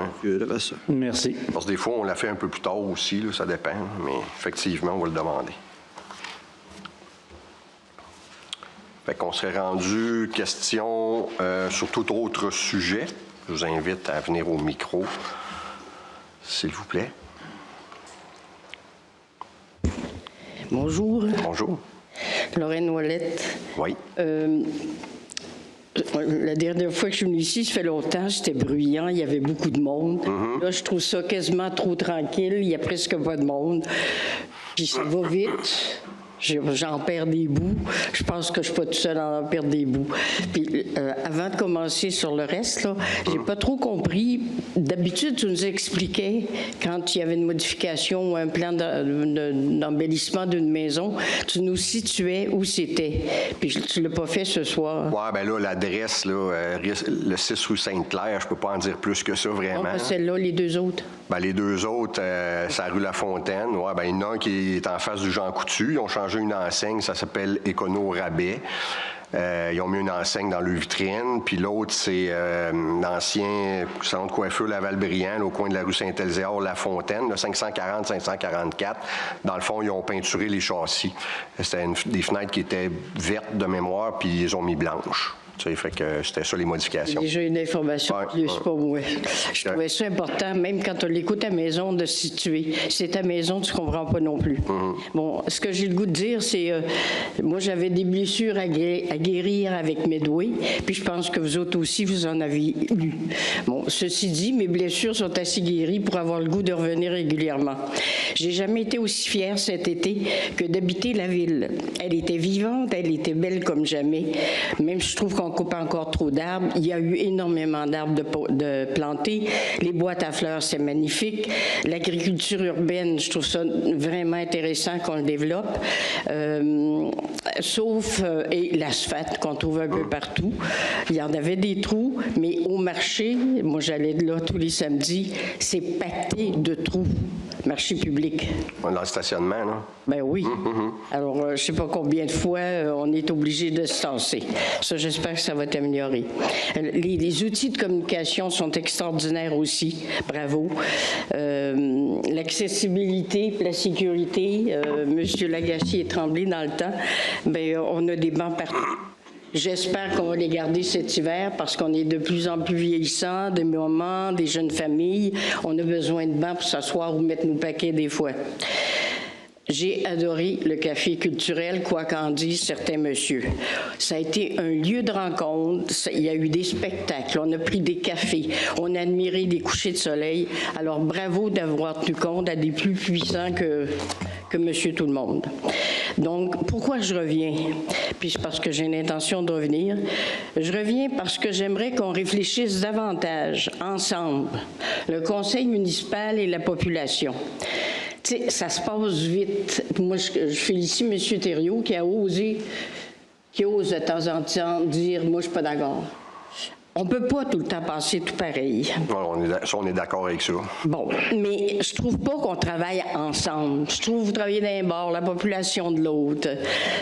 [SPEAKER 10] Merci.
[SPEAKER 1] Parce que des fois, on la fait un peu plus tard aussi, là, ça dépend. Mais effectivement, on va le demander. Fait qu'on serait rendu question sur tout autre sujet. Je vous invite à venir au micro, s'il vous plaît.
[SPEAKER 9] Bonjour.
[SPEAKER 1] Bonjour.
[SPEAKER 9] Lorraine Ouellette.
[SPEAKER 1] Oui.
[SPEAKER 9] La dernière fois que je suis venue ici, ça fait longtemps, c'était bruyant, il y avait beaucoup de monde. Là, je trouve ça quasiment trop tranquille, il n'y a presque pas de monde. Puis ça va vite. J'en perds des bouts. Je pense que je ne suis pas tout seul à en perdre des bouts. Puis, avant de commencer sur le reste, là, j'ai pas trop compris. D'habitude, tu nous expliquais quand il y avait une modification ou un plan d'embellissement d'une maison, tu nous situais où c'était. Puis tu l'as pas fait ce soir.
[SPEAKER 1] Oui, bien là, l'adresse, là, le 6 rue Sainte-Claire, je peux pas en dire plus que ça, vraiment.
[SPEAKER 9] Non, celle-là, les deux autres.
[SPEAKER 1] Bien, les deux autres, c'est à rue La Fontaine. Ouais, bien, il y en a un qui est en face du Jean Coutu. Ils ont changé une enseigne, ça s'appelle Écono Rabais. Ils ont mis une enseigne dans le vitrine. Puis l'autre, c'est l'ancien centre de coiffure Laval-Briand, au coin de la rue Saint-Elzéar, La Fontaine, le 540-544. Dans le fond, ils ont peinturé les châssis. C'était des fenêtres qui étaient vertes de mémoire, puis ils ont mis blanches. Tu sais, fait que c'était ça les modifications.
[SPEAKER 9] Déjà une information plus pour moi. Je trouvais ça important, même quand on l'écoute à la maison, de se situer. C'est ta maison, tu ne comprends pas non plus. Bon, ce que j'ai le goût de dire, c'est moi, j'avais des blessures à guérir avec Medway, puis je pense que vous autres aussi, vous en avez eu. Bon, ceci dit, mes blessures sont assez guéries pour avoir le goût de revenir régulièrement. J'ai jamais été aussi fière cet été que d'habiter la ville. Elle était vivante, elle était belle comme jamais. Même si je trouve qu'on coupe encore trop d'arbres, il y a eu énormément d'arbres de plantés. Les boîtes à fleurs, c'est magnifique. L'agriculture urbaine, je trouve ça vraiment intéressant qu'on le développe. Sauf et l'asphalte qu'on trouve un peu partout. Il y en avait des trous, mais au marché, moi j'allais de là tous les samedis, c'est pacté de trous. Marché public.
[SPEAKER 1] Dans le stationnement, là?
[SPEAKER 9] Ben oui. Alors, je ne sais pas combien de fois on est obligé de se tasser. Ça, j'espère que ça va t'améliorer. Les outils de communication sont extraordinaires aussi. Bravo. L'accessibilité, la sécurité, M. Lagacé est Tremblay dans le temps, ben on a des bancs partout. J'espère qu'on va les garder cet hiver parce qu'on est de plus en plus vieillissants, des mamans, des jeunes familles. On a besoin de bancs pour s'asseoir ou mettre nos paquets des fois. J'ai adoré le café culturel, quoi qu'en disent certains messieurs. Ça a été un lieu de rencontre. Il y a eu des spectacles, on a pris des cafés, on a admiré des couchers de soleil. Alors, bravo d'avoir tenu compte à des plus puissants que Monsieur Tout-le-Monde. Donc, pourquoi je reviens? Puis c'est parce que j'ai l'intention de revenir. Je reviens parce que j'aimerais qu'on réfléchisse davantage, ensemble, le conseil municipal et la population. Tu sais, ça se passe vite. Moi, je félicite M. Thériault qui ose de temps en temps dire « moi, je suis pas d'accord ». On ne peut pas tout le temps passer tout pareil.
[SPEAKER 1] On est d'accord avec ça.
[SPEAKER 9] Bon, mais je trouve pas qu'on travaille ensemble. Je trouve que vous travaillez d'un bord, la population de l'autre.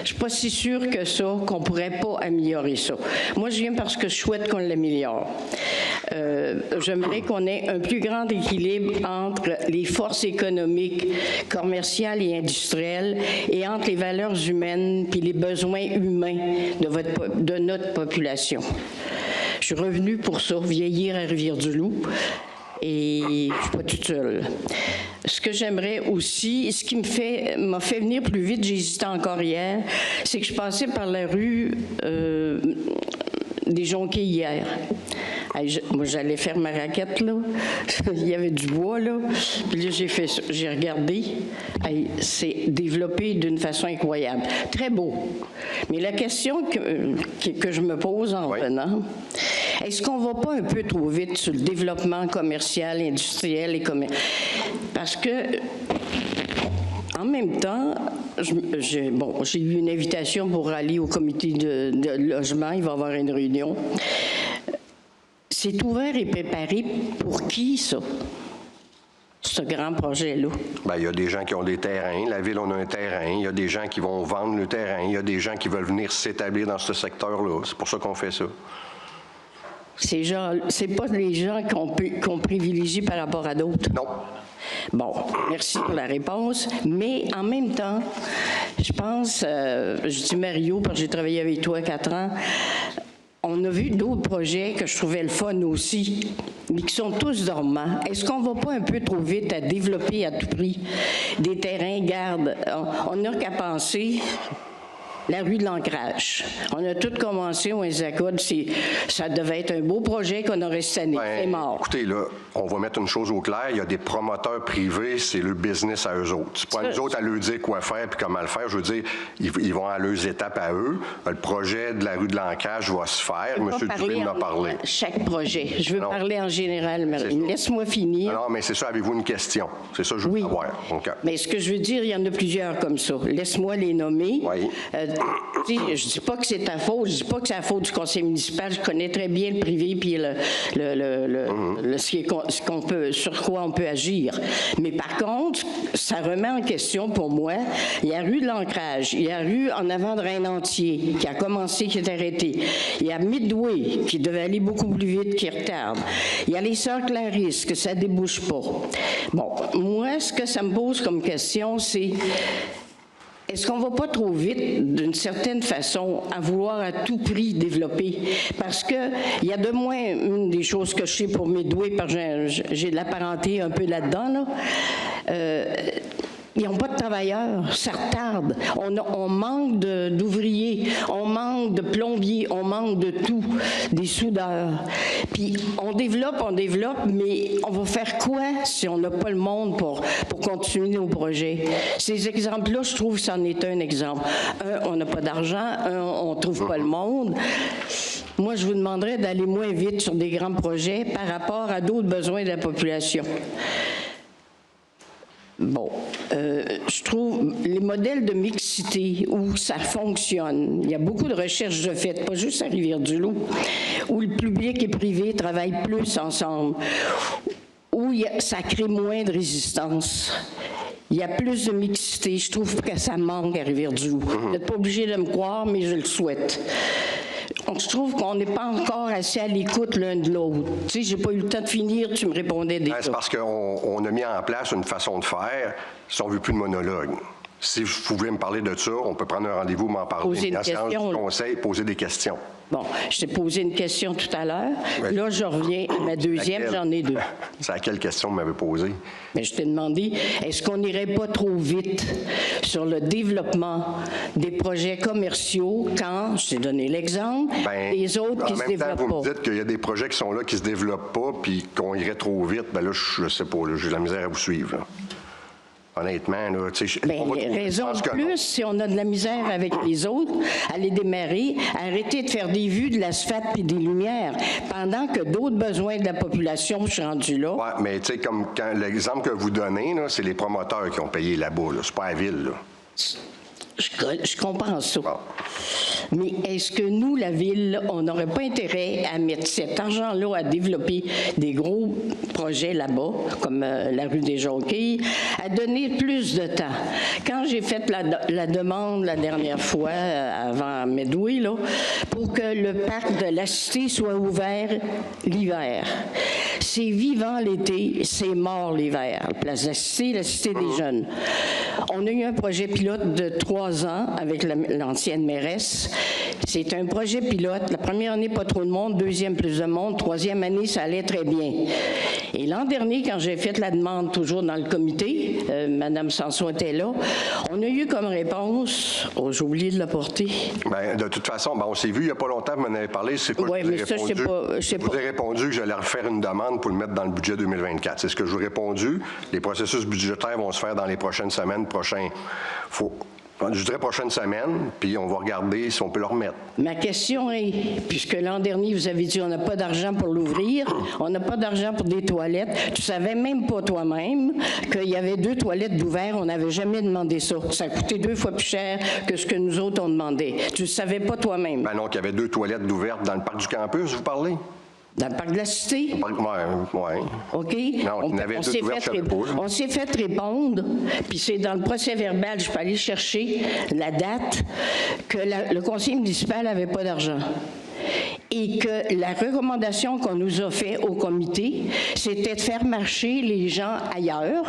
[SPEAKER 9] Je suis pas si sûre que ça, qu'on pourrait pas améliorer ça. Moi, je viens parce que je souhaite qu'on l'améliore. J'aimerais qu'on ait un plus grand équilibre entre les forces économiques, commerciales et industrielles et entre les valeurs humaines puis les besoins humains de notre population. Je suis revenue pour ça, vieillir à Rivière-du-Loup, et je ne suis pas toute seule. Ce que j'aimerais aussi, ce qui m'a fait venir plus vite, j'hésitais encore hier, c'est que je passais par la rue des Jonquets hier. Moi, j'allais faire ma raquette, là. Il y avait du bois, là. Puis là, j'ai fait ça. J'ai regardé. C'est développé d'une façon incroyable. Très beau. Mais la question que je me pose en venant, Est-ce qu'on ne va pas un peu trop vite sur le développement commercial, industriel et commercial? Parce que, en même temps, j'ai eu une invitation pour aller au comité de logement. Il va y avoir une réunion. C'est ouvert et préparé pour qui, ça? Ce grand projet-là?
[SPEAKER 1] Bien, il y a des gens qui ont des terrains. La ville, on a un terrain. Il y a des gens qui vont vendre le terrain. Il y a des gens qui veulent venir s'établir dans ce secteur-là. C'est pour ça qu'on fait ça.
[SPEAKER 9] Ces gens, c'est pas les gens qu'on privilégie par rapport à d'autres?
[SPEAKER 1] Non.
[SPEAKER 9] Bon, merci pour la réponse. Mais en même temps, je pense, je dis Mario, parce que j'ai travaillé avec toi 4 ans, on a vu d'autres projets que je trouvais le fun aussi, mais qui sont tous dormants. Est-ce qu'on ne va pas un peu trop vite à développer à tout prix des terrains garde? On n'a qu'à penser la rue de l'Ancrage. On a tout commencé au Insacode. Ça devait être un beau projet qu'on aurait cette année. C'est mort.
[SPEAKER 1] Écoutez, là, on va mettre une chose au clair. Il y a des promoteurs privés, c'est le business à eux autres. C'est pas à nous autres à leur dire quoi faire puis comment le faire. Je veux dire, ils vont à leurs étapes à eux. Le projet de la rue de l'Ancrage va se faire. M. Dubé en a parlé.
[SPEAKER 9] Chaque projet. Je veux parler en général, Marie. Laisse-moi finir.
[SPEAKER 1] Non, mais c'est ça. Avez-vous une question? C'est ça que je veux savoir. Donc,
[SPEAKER 9] mais ce que je veux dire, il y en a plusieurs comme ça. Laisse-moi les nommer.
[SPEAKER 1] Oui.
[SPEAKER 9] Je ne dis pas que c'est ta faute, je ne dis pas que c'est la faute du conseil municipal. Je connais très bien le privé puis sur quoi on peut agir. Mais par contre, ça remet en question pour moi. Il y a rue de l'Ancrage, il y a rue en avant de Reine-Entier qui a commencé, qui est arrêtée. Il y a Midway qui devait aller beaucoup plus vite, qui retarde. Il y a les Sœurs Clarisse, que ça ne débouche pas. Bon, moi, ce que ça me pose comme question, c'est... Est-ce qu'on ne va pas trop vite, d'une certaine façon, à vouloir à tout prix développer? Parce qu'il y a de moins une des choses que je sais pour Midway, parce que j'ai de la parenté un peu là-dedans, là. Ils n'ont pas de travailleurs, ça retarde. On manque d'ouvriers, on manque de plombiers, on manque de tout, des soudeurs. Puis on développe, mais on va faire quoi si on n'a pas le monde pour continuer nos projets? Ces exemples-là, je trouve que c'en est un exemple. Un, on n'a pas d'argent. Un, on ne trouve pas le monde. Moi, je vous demanderais d'aller moins vite sur des grands projets par rapport à d'autres besoins de la population. Bon, je trouve les modèles de mixité où ça fonctionne, il y a beaucoup de recherches de faites, pas juste à Rivière-du-Loup, où le public et privé travaillent plus ensemble, où ça crée moins de résistance. Il y a plus de mixité. Je trouve que ça manque à Rivière-du-Loup. Vous n'êtes pas obligé de me croire, mais je le souhaite. Je trouve qu'on n'est pas encore assez à l'écoute l'un de l'autre. Tu sais, j'ai pas eu le temps de finir, tu me répondais déjà.
[SPEAKER 1] C'est parce qu'on a mis en place une façon de faire si on ne veut plus de monologue. Si vous pouvez me parler de ça, on peut prendre un rendez-vous, m'en parler.
[SPEAKER 9] Poser une
[SPEAKER 1] question.
[SPEAKER 9] Du
[SPEAKER 1] conseil, poser des questions.
[SPEAKER 9] Bon, je t'ai posé une question tout à l'heure. Oui. Là, je reviens à ma deuxième, j'en ai 2.
[SPEAKER 1] C'est à quelle question vous m'avez posée?
[SPEAKER 9] Mais je t'ai demandé, est-ce qu'on n'irait pas trop vite sur le développement des projets commerciaux quand, je t'ai donné l'exemple, les autres qui ne se développent pas?
[SPEAKER 1] Vous me dites qu'il y a des projets qui sont là qui ne se développent pas puis qu'on irait trop vite, bien là, je ne sais pas, j'ai de la misère à vous suivre. Là. Honnêtement, là, tu sais...
[SPEAKER 9] raison de plus, si on a de la misère avec les autres, à les démarrer, arrêter de faire des vues, de l'asphalte et des lumières, pendant que d'autres besoins de la population, je suis rendu là.
[SPEAKER 1] Oui, mais tu sais, comme l'exemple que vous donnez, là, c'est les promoteurs qui ont payé là-bas, là. C'est pas la ville, là.
[SPEAKER 9] Je comprends ça. Bon. Mais est-ce que nous, la Ville, on n'aurait pas intérêt à mettre cet argent-là à développer des gros projets là-bas, comme la rue des Jonquilles, à donner plus de temps? Quand j'ai fait la demande la dernière fois, avant Midway, là, pour que le parc de la Cité soit ouvert l'hiver, c'est vivant l'été, c'est mort l'hiver. Place de la Cité, la Cité des Jeunes. On a eu un projet pilote de 3 ans avec l'ancienne mairesse. C'est un projet pilote. La première année, pas trop de monde. Deuxième, plus de monde. Troisième année, ça allait très bien. Et l'an dernier, quand j'ai fait la demande, toujours dans le comité, Mme Sanson était là, on a eu comme réponse, j'ai oublié de la porter.
[SPEAKER 1] Bien, de toute façon, on s'est vu il n'y a pas longtemps, vous m'en avez parlé, c'est quoi je vous ai répondu? Je vous ai répondu que j'allais refaire une demande pour le mettre dans le budget 2024. C'est ce que je vous ai répondu. Les processus budgétaires vont se faire dans les prochaines semaines, Je dirais prochaine semaine, puis on va regarder si on peut le remettre.
[SPEAKER 9] Ma question est, puisque l'an dernier, vous avez dit on n'a pas d'argent pour l'ouvrir, on n'a pas d'argent pour des toilettes, tu savais même pas toi-même qu'il y avait 2 toilettes d'ouvert, on n'avait jamais demandé ça. Ça a coûté 2 fois plus cher que ce que nous autres on demandait. Tu ne savais pas toi-même.
[SPEAKER 1] Ben non, qu'il y avait 2 toilettes d'ouvertes dans le parc du campus, vous parlez?
[SPEAKER 9] Dans le parc de la Cité?
[SPEAKER 1] Oui.
[SPEAKER 9] OK?
[SPEAKER 1] Non, il y en avait 2 ouvertes, je sais pas.
[SPEAKER 9] On s'est fait répondre, puis c'est dans le procès-verbal, je peux aller chercher la date, que le conseil municipal n'avait pas d'argent. Et que la recommandation qu'on nous a faite au comité, c'était de faire marcher les gens ailleurs.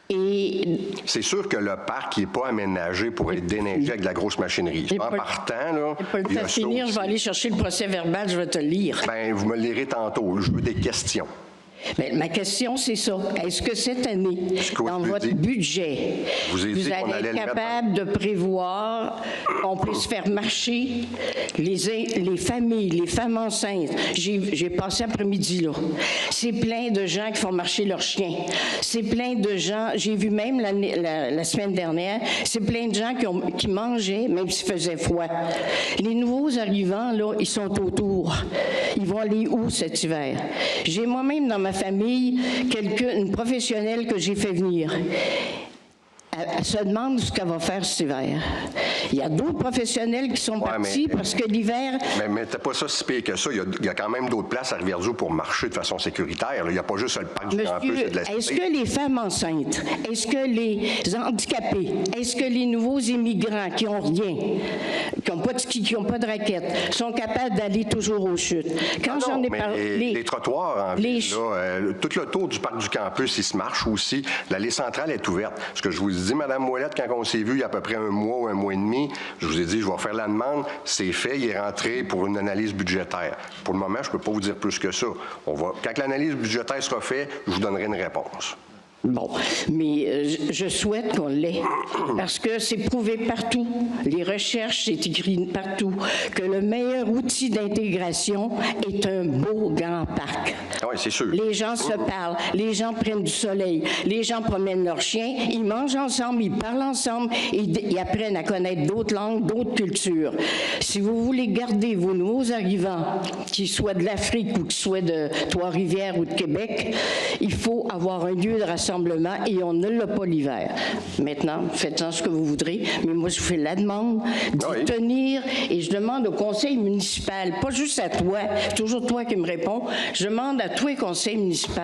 [SPEAKER 9] Et
[SPEAKER 1] c'est sûr que le parc n'est pas aménagé pour être déneigé avec de la grosse machinerie. En partant, là,
[SPEAKER 9] pas le temps de finir, je vais aller chercher le procès-verbal, je vais te le lire.
[SPEAKER 1] Bien, vous me le lirez tantôt. Je veux des questions.
[SPEAKER 9] Bien, ma question, c'est ça. Est-ce que cette année, dans votre budget, vous allez être capable de prévoir qu'on puisse faire marcher les familles, les femmes enceintes? J'ai passé après-midi là. C'est plein de gens qui font marcher leurs chiens. C'est plein de gens, j'ai vu même la semaine dernière, c'est plein de gens qui mangeaient, même s'il faisait froid. Les nouveaux arrivants, là, ils sont autour. Ils vont aller où cet hiver? J'ai moi-même dans ma famille une professionnelle que j'ai fait venir. Elle se demande ce qu'elle va faire cet hiver. Il y a d'autres professionnels qui sont partis parce que l'hiver...
[SPEAKER 1] Mais t'as pas ça si pire que ça. Il y a quand même d'autres places à Rivière-du-Loup pour marcher de façon sécuritaire. Il n'y a pas juste le parc du campus et de la Cité.
[SPEAKER 9] Est-ce que les femmes enceintes, est-ce que les handicapés, est-ce que les nouveaux immigrants qui n'ont rien, qui n'ont pas de ski, qui n'ont pas de raquettes, sont capables d'aller toujours aux chutes? Quand j'en ai parlé...
[SPEAKER 1] Les trottoirs, en ville, là, tout le tour du parc du campus, il se marche aussi. L'allée centrale est ouverte. Ce que je vous dis, Mme Ouellette, quand on s'est vu il y a à peu près 1 mois ou 1 mois et demi, je vous ai dit, je vais faire la demande. C'est fait, il est rentré pour une analyse budgétaire. Pour le moment, je ne peux pas vous dire plus que ça. Quand l'analyse budgétaire sera faite, je vous donnerai une réponse.
[SPEAKER 9] Bon, mais je souhaite qu'on l'ait, parce que c'est prouvé partout, les recherches, c'est écrit partout, que le meilleur outil d'intégration est un beau grand parc.
[SPEAKER 1] Oui, c'est sûr.
[SPEAKER 9] Les gens se parlent, les gens prennent du soleil, les gens promènent leurs chiens, ils mangent ensemble, ils parlent ensemble, ils apprennent à connaître d'autres langues, d'autres cultures. Si vous voulez garder vos nouveaux arrivants, qu'ils soient de l'Afrique ou qu'ils soient de Trois-Rivières ou de Québec, il faut avoir un lieu de rassemblement et on ne l'a pas l'hiver. Maintenant, faites-en ce que vous voudrez, mais moi, je fais la demande d'y tenir et je demande au conseil municipal, pas juste à toi, c'est toujours toi qui me réponds, je demande à tous les conseils municipaux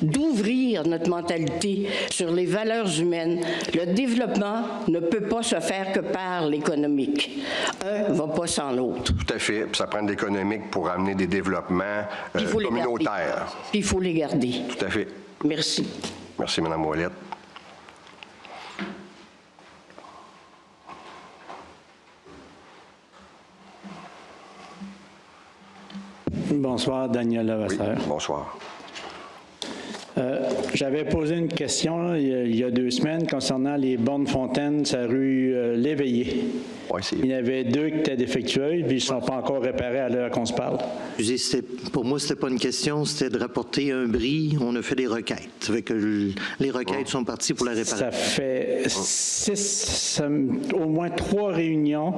[SPEAKER 9] d'ouvrir notre mentalité sur les valeurs humaines. Le développement ne peut pas se faire que par l'économique. Un ne va pas sans l'autre.
[SPEAKER 1] Tout à fait. Puis ça prend de l'économique pour amener des développements communautaires.
[SPEAKER 9] Puis il faut les garder.
[SPEAKER 1] Tout à fait.
[SPEAKER 9] Merci.
[SPEAKER 1] Merci, Mme Ouellette.
[SPEAKER 10] Bonsoir, Daniel Levasseur.
[SPEAKER 1] Oui, bonsoir.
[SPEAKER 10] J'avais posé une question il y a 2 semaines concernant les bornes fontaines sur la rue L'Éveillé.
[SPEAKER 1] Oui,
[SPEAKER 10] il y en avait 2 qui étaient défectueuses, puis ils ne sont pas encore réparés à l'heure qu'on se parle.
[SPEAKER 8] Pour moi, ce n'était pas une question, c'était de rapporter un bris. On a fait des requêtes. Ça fait que les requêtes sont parties pour la réparation.
[SPEAKER 10] Ça fait au moins 3 réunions.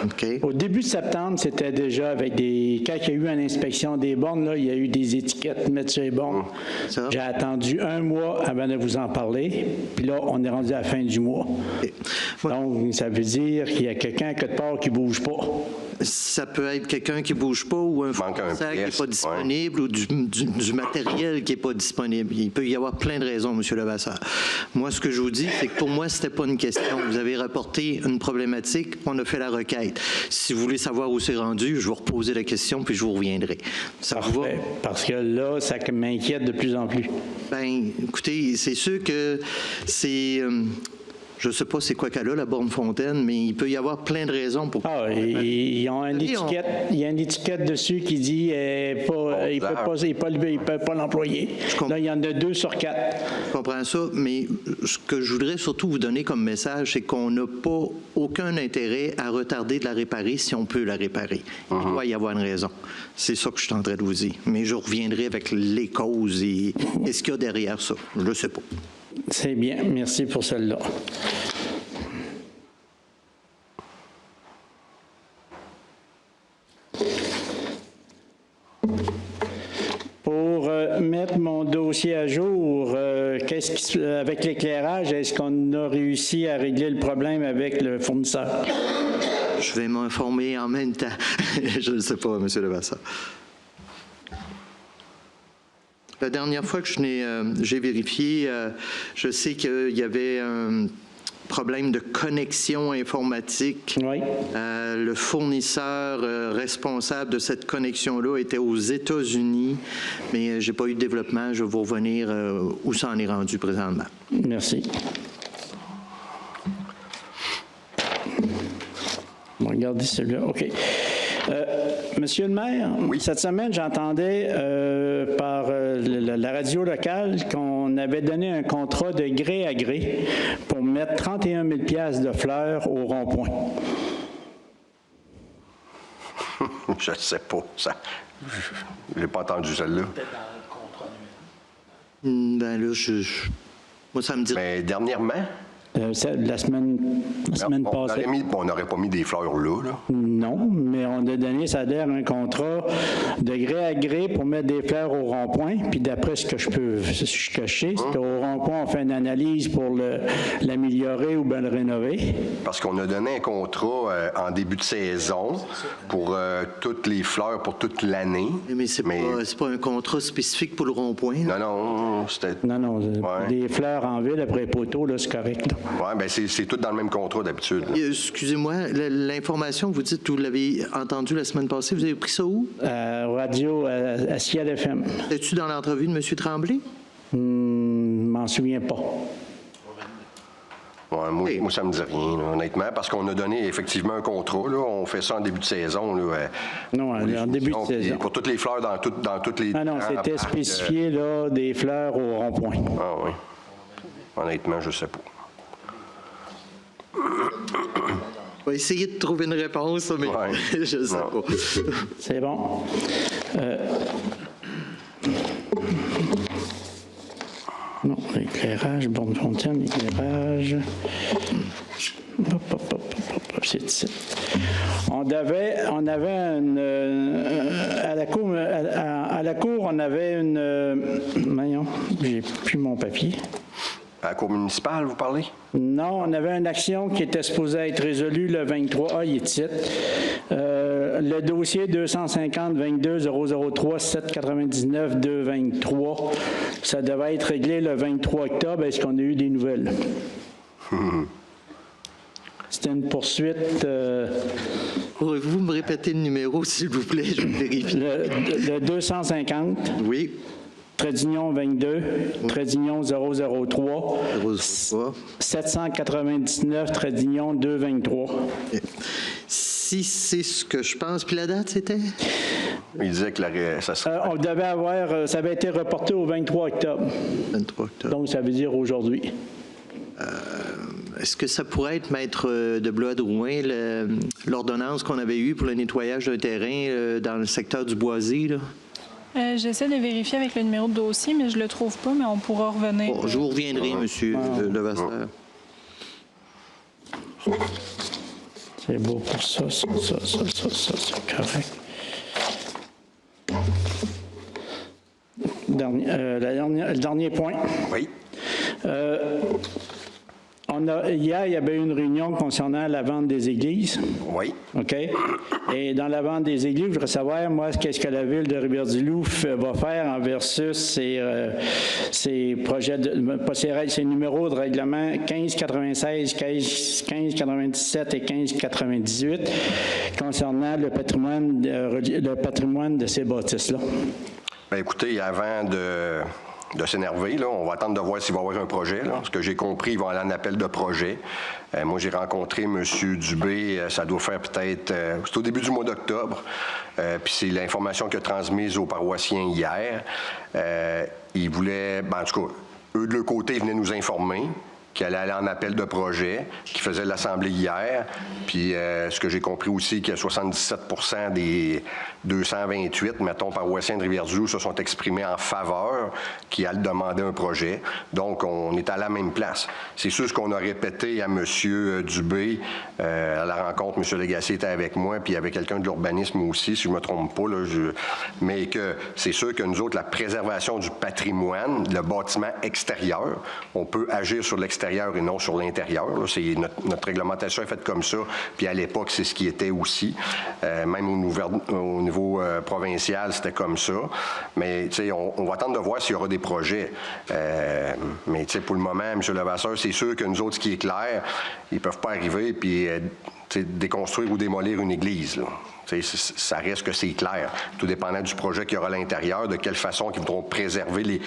[SPEAKER 8] Okay.
[SPEAKER 10] Au début de septembre, c'était déjà avec quand il y a eu une inspection des bornes, là, il y a eu des étiquettes mettre sur les bornes. J'ai attendu 1 mois avant de vous en parler, puis là, on est rendu à la fin du mois. Okay. Donc, ça veut dire qu'il y a quelqu'un quelque part qui ne bouge pas.
[SPEAKER 8] Ça peut être quelqu'un qui ne bouge pas ou un fournisseur qui n'est pas disponible ou du matériel qui n'est pas disponible. Il peut y avoir plein de raisons, M. Levasseur. Moi, ce que je vous dis, c'est que pour moi, ce n'était pas une question. Vous avez rapporté une problématique, on a fait la requête. Si vous voulez savoir où c'est rendu, je vais reposer la question puis je vous reviendrai. Ça vous va?
[SPEAKER 10] Parce que là, ça m'inquiète de plus en plus.
[SPEAKER 8] Bien, écoutez, c'est sûr que c'est... Je ne sais pas c'est quoi qu'elle a, la borne fontaine, mais il peut y avoir plein de raisons pour...
[SPEAKER 10] ils ont une étiquette, il y a une étiquette dessus qui dit il ne peut pas l'employer. Là, il y en a 2 sur 4.
[SPEAKER 8] Je comprends ça, mais ce que je voudrais surtout vous donner comme message, c'est qu'on n'a pas aucun intérêt à retarder de la réparer si on peut la réparer. Il doit y avoir une raison. C'est ça que je suis en train de vous dire. Mais je reviendrai avec les causes et ce qu'il y a derrière ça. Je ne le sais pas.
[SPEAKER 10] C'est bien. Merci pour celle-là. avec l'éclairage, est-ce qu'on a réussi à régler le problème avec le fournisseur?
[SPEAKER 8] Je vais m'informer en même temps. Je ne sais pas, M. Levasseur. La dernière fois que j'ai vérifié, je sais qu'il y avait un problème de connexion informatique.
[SPEAKER 10] Oui.
[SPEAKER 8] Le fournisseur responsable de cette connexion-là était aux États-Unis, mais je n'ai pas eu de développement. Je vais vous revenir où ça en est rendu présentement.
[SPEAKER 10] Merci. On va regarder celui-là. OK. Monsieur le maire,
[SPEAKER 1] oui.
[SPEAKER 10] Cette semaine, j'entendais par la radio locale qu'on avait donné un contrat de gré à gré pour mettre 31 000 $ de fleurs au rond-point.
[SPEAKER 1] Je ne sais pas. Je n'ai pas entendu celle-là.
[SPEAKER 8] Ben là, moi, ça me dit...
[SPEAKER 1] Mais dernièrement...
[SPEAKER 10] La semaine passée.
[SPEAKER 1] On n'aurait pas mis des fleurs là.
[SPEAKER 10] Non, mais on a donné, ça a l'air, un contrat de gré à gré pour mettre des fleurs au rond-point. Puis d'après ce que je sais, c'est qu'au rond-point, on fait une analyse pour l'améliorer ou bien le rénover.
[SPEAKER 1] Parce qu'on a donné un contrat en début de saison pour toutes les fleurs pour toute l'année.
[SPEAKER 8] Mais c'est pas un contrat spécifique pour le rond-point.
[SPEAKER 1] Non, c'était...
[SPEAKER 10] Non, des fleurs en ville après poteau, là, c'est correct. Là.
[SPEAKER 1] Oui, bien, c'est tout dans le même contrat d'habitude.
[SPEAKER 8] Excusez-moi, l'information, vous dites, vous l'avez entendue la semaine passée, vous avez pris ça où?
[SPEAKER 10] Radio à Ciel FM.
[SPEAKER 8] Es-tu dans l'entrevue de M. Tremblay?
[SPEAKER 10] M'en souviens pas.
[SPEAKER 1] Ouais, moi, ça me dit rien, là, honnêtement, parce qu'on a donné effectivement un contrat. Là, on fait ça en début de saison. Là,
[SPEAKER 10] non, en début de saison.
[SPEAKER 1] Pour toutes les fleurs dans toutes les...
[SPEAKER 10] Ah non, c'était spécifié là, des fleurs au rond-point.
[SPEAKER 1] Ah oui. Honnêtement, je ne sais pas.
[SPEAKER 8] On va essayer de trouver une réponse, mais je ne sais pas.
[SPEAKER 10] C'est bon. Non, l'éclairage, borne fontaine, éclairage. C'est ici. On avait à la cour, on avait une... Voyons, j'ai plus mon papier.
[SPEAKER 1] À la cour municipale, vous parlez?
[SPEAKER 10] Non, on avait une action qui était supposée être résolue le 23. Ah, il est ici. Le dossier 250-22-003-799-223, ça devait être réglé le 23 octobre. Est-ce qu'on a eu des nouvelles? C'était une poursuite...
[SPEAKER 8] Pourriez-vous me répéter le numéro, s'il vous plaît? Je vérifie.
[SPEAKER 10] Le 250.
[SPEAKER 8] Oui.
[SPEAKER 10] Trédignon 22, Trédignon 003, 799, Trédignon 223.
[SPEAKER 8] Si c'est ce que je pense, puis la date, c'était?
[SPEAKER 1] Il disait que ça serait...
[SPEAKER 10] on devait avoir... ça avait été reporté au 23 octobre.
[SPEAKER 8] 23 octobre.
[SPEAKER 10] Donc, ça veut dire aujourd'hui.
[SPEAKER 8] Est-ce que ça pourrait être, Maître de Blois-Drouin, l'ordonnance qu'on avait eue pour le nettoyage d'un terrain dans le secteur du Boisé, là?
[SPEAKER 3] J'essaie de vérifier avec le numéro de dossier, mais je le trouve pas, mais on pourra revenir.
[SPEAKER 8] Bon, je vous reviendrai, Monsieur Levasseur.
[SPEAKER 10] C'est beau pour ça, c'est correct. Le dernier point.
[SPEAKER 1] Oui.
[SPEAKER 10] Hier, il y avait une réunion concernant la vente des églises.
[SPEAKER 1] Oui.
[SPEAKER 10] OK? Et dans la vente des églises, je voudrais savoir, moi, qu'est-ce que la Ville de Rivière-du-Loup va faire en versus ses projets, ses numéros de règlement 1596, 1597 et 1598 concernant le patrimoine de ces bâtisses-là.
[SPEAKER 1] Bien, écoutez, avant de s'énerver, là, on va attendre de voir s'il va y avoir un projet. Là. Ce que j'ai compris, ils vont aller en appel de projet. Moi, j'ai rencontré M. Dubé, ça doit faire peut-être... c'est au début du mois d'octobre. Puis c'est l'information qu'il a transmise aux paroissiens hier. Ils voulaient... en tout cas, eux, de leur côté, ils venaient nous informer. qui allait aller en appel de projet, qui faisait l'Assemblée hier. Puis ce que j'ai compris aussi, que 77 des 228, mettons, paroissiens de Rivière-du-Loup se sont exprimés en faveur, qui allaient demander un projet. Donc, on est à la même place. C'est sûr ce qu'on a répété à M. Dubé à la rencontre. M. Lagacé était avec moi, puis il y avait quelqu'un de l'urbanisme aussi, si je ne me trompe pas. Là, mais que c'est sûr que nous autres, la préservation du patrimoine, le bâtiment extérieur, on peut agir sur l'extérieur et non sur l'intérieur. C'est notre réglementation est faite comme ça. Puis à l'époque, c'est ce qui était aussi. Même au niveau provincial, c'était comme ça. Mais on va attendre de voir s'il y aura des projets. Mais pour le moment, M. Levasseur, c'est sûr que nous autres, ce qui est clair, ils ne peuvent pas arriver puis déconstruire ou démolir une église. Là. Ça reste que c'est clair. Tout dépendant du projet qu'il y aura à l'intérieur, de quelle façon ils voudront préserver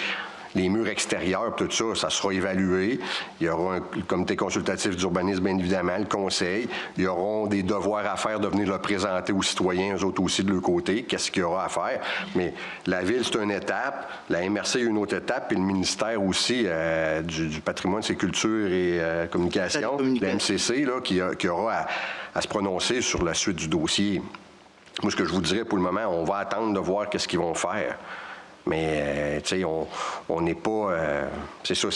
[SPEAKER 1] les murs extérieurs, tout ça, ça sera évalué. Il y aura un comité consultatif d'urbanisme, bien évidemment, le conseil. Ils auront des devoirs à faire de venir le présenter aux citoyens, eux autres aussi de leur côté, qu'est-ce qu'il y aura à faire. Mais la ville, c'est une étape. La MRC, une autre étape. Puis le ministère aussi du patrimoine, c'est culture et communication, la MCC, là, qui aura à se prononcer sur la suite du dossier. Moi, ce que je vous dirais pour le moment, on va attendre de voir qu'est-ce qu'ils vont faire. Mais, tu sais, on n'est pas... c'est ça,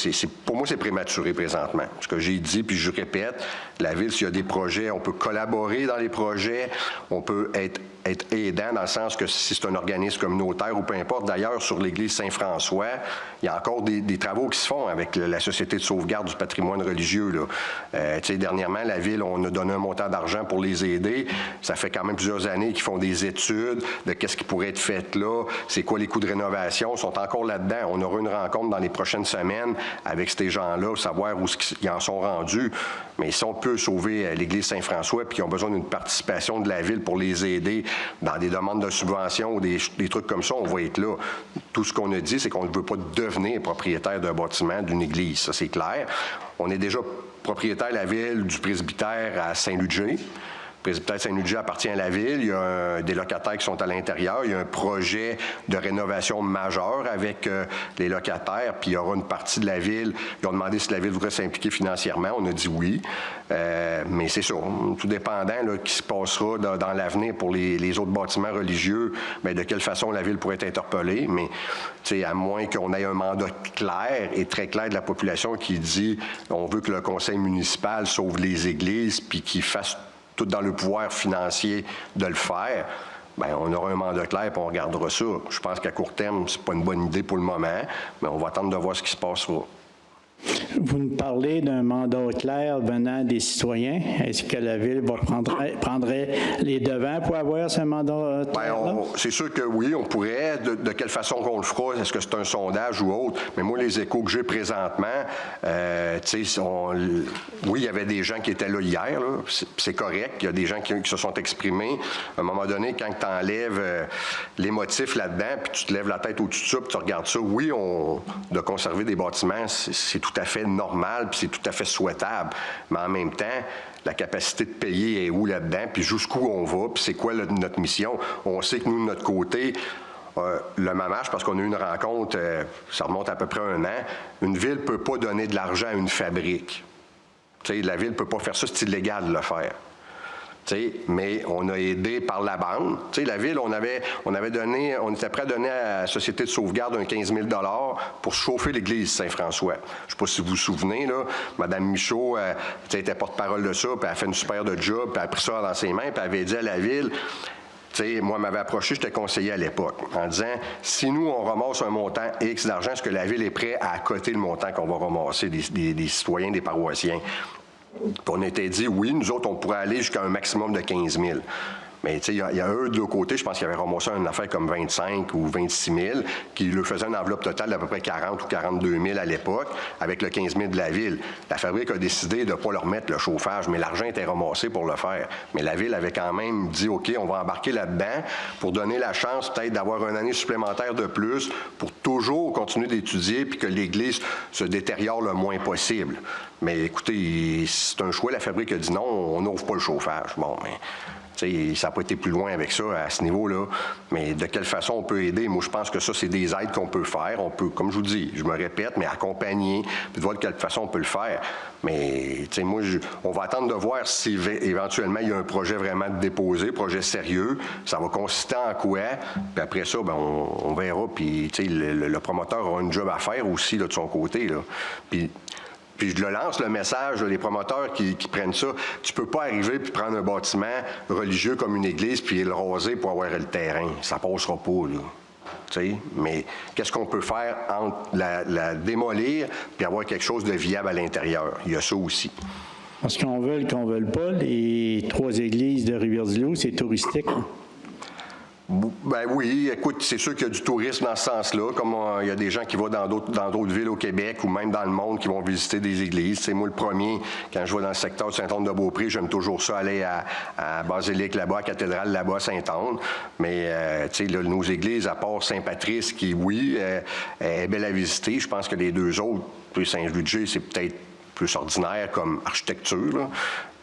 [SPEAKER 1] pour moi, c'est prématuré présentement. Ce que j'ai dit, puis je répète, la Ville, s'il y a des projets, on peut collaborer dans les projets, on peut être aidant dans le sens que si c'est un organisme communautaire ou peu importe. D'ailleurs, sur l'église Saint-François, il y a encore des travaux qui se font avec la Société de sauvegarde du patrimoine religieux. Tu sais, dernièrement, la Ville, on a donné un montant d'argent pour les aider. Ça fait quand même plusieurs années qu'ils font des études de qu'est-ce qui pourrait être fait là, c'est quoi les coûts de rénovation. Ils sont encore là-dedans. On aura une rencontre dans les prochaines semaines avec ces gens-là, savoir où ils en sont rendus. Mais si on peut sauver l'église Saint-François puis qu'ils ont besoin d'une participation de la Ville pour les aider dans des demandes de subvention ou des trucs comme ça, on va être là. Tout ce qu'on a dit, c'est qu'on ne veut pas devenir propriétaire d'un bâtiment, d'une église. Ça, c'est clair. On est déjà propriétaire, la Ville, du presbytère à Saint-Ludger. Le presbytère Saint-Ludger appartient à la Ville. Il y a des locataires qui sont à l'intérieur. Il y a un projet de rénovation majeur avec les locataires. Puis il y aura une partie de la Ville. Ils ont demandé si la Ville voudrait s'impliquer financièrement. On a dit oui. Mais c'est ça. Tout dépendant là, qui se passera dans l'avenir pour les autres bâtiments religieux, bien, de quelle façon la Ville pourrait être interpellée. Mais à moins qu'on ait un mandat clair et très clair de la population qui dit on veut que le conseil municipal sauve les églises puis qu'il fasse tout dans le pouvoir financier de le faire, bien, on aura un mandat clair et on regardera ça. Je pense qu'à court terme, c'est pas une bonne idée pour le moment, mais on va attendre de voir ce qui se passera.
[SPEAKER 10] Vous nous parlez d'un mandat clair venant des citoyens. Est-ce que la Ville prendrait les devants pour avoir ce mandat clair-là?
[SPEAKER 1] C'est sûr que oui, on pourrait. De quelle façon qu'on le fera? Est-ce que c'est un sondage ou autre? Mais moi, les échos que j'ai présentement, oui, il y avait des gens qui étaient là hier. Là. C'est correct. Il y a des gens qui se sont exprimés. À un moment donné, quand tu enlèves les motifs là-dedans, puis tu te lèves la tête au-dessus de ça, puis tu regardes ça, oui, de conserver des bâtiments, c'est tout à fait normal, puis c'est tout à fait souhaitable. Mais en même temps, la capacité de payer est où là-dedans, puis jusqu'où on va, puis c'est quoi notre mission. On sait que nous, de notre côté, le MAMACH, parce qu'on a eu une rencontre, ça remonte à peu près 1 an, une ville ne peut pas donner de l'argent à une fabrique. T'sais, la ville ne peut pas faire ça, c'est illégal de le faire. Mais on a aidé par la bande. La Ville, on était prêt à donner à la Société de sauvegarde un 15 000 pour chauffer l'église Saint-François. Je ne sais pas si vous vous souvenez, là, Mme Michaud était porte-parole de ça, puis elle a fait une super de job, puis elle a pris ça dans ses mains, puis elle avait dit à la Ville, moi, elle m'avait approché, j'étais conseiller à l'époque, en disant, si nous, on ramasse un montant X d'argent, est-ce que la Ville est prête à accoter le montant qu'on va ramasser des citoyens, des paroissiens? Puis on était dit, oui, nous autres, on pourrait aller jusqu'à un maximum de 15 000. Mais il y a eux de l'autre côté, je pense qu'ils avaient ramassé une affaire comme 25 ou 26 000, qui leur faisait une enveloppe totale d'à peu près 40 ou 42 000 à l'époque, avec le 15 000 de la Ville. La fabrique a décidé de ne pas leur mettre le chauffage, mais l'argent était ramassé pour le faire. Mais la Ville avait quand même dit, OK, on va embarquer là-dedans pour donner la chance peut-être d'avoir une année supplémentaire de plus pour toujours continuer d'étudier puis que l'Église se détériore le moins possible. Mais écoutez, c'est un choix. La fabrique a dit non, on n'ouvre pas le chauffage. Bon, mais Ça n'a pas été plus loin avec ça à ce niveau-là. Mais de quelle façon on peut aider? Moi, je pense que ça, c'est des aides qu'on peut faire. On peut, comme je vous dis, je me répète, mais accompagner, puis de voir de quelle façon on peut le faire. Mais, moi, on va attendre de voir si éventuellement il y a un projet vraiment déposé, projet sérieux. Ça va consister en quoi? Puis après ça, ben, on verra. Puis, le promoteur aura une job à faire aussi là, de son côté. Là. Puis je le lance, le message, là, les promoteurs qui prennent ça, tu peux pas arriver puis prendre un bâtiment religieux comme une église puis le raser pour avoir le terrain. Ça passera pas, là. T'sais, mais qu'est-ce qu'on peut faire entre la démolir puis avoir quelque chose de viable à l'intérieur? Il y a ça aussi.
[SPEAKER 10] Parce qu'on veut pas, les 3 églises de Rivière-du-Loup, c'est touristique.
[SPEAKER 1] Ben oui, écoute, c'est sûr qu'il y a du tourisme dans ce sens-là, comme il y a des gens qui vont dans d'autres villes au Québec ou même dans le monde qui vont visiter des églises. C'est moi le premier, quand je vais dans le secteur de Saint-Anne-de-Beaupré, j'aime toujours ça, aller à Basilique là-bas, à Cathédrale là-bas, à Saint-Anne. Mais, tu sais, nos églises, à part Saint-Patrice, qui, oui, est belle à visiter, je pense que les 2 autres, puis Saint-Ludger, c'est peut-être plus ordinaire comme architecture, là.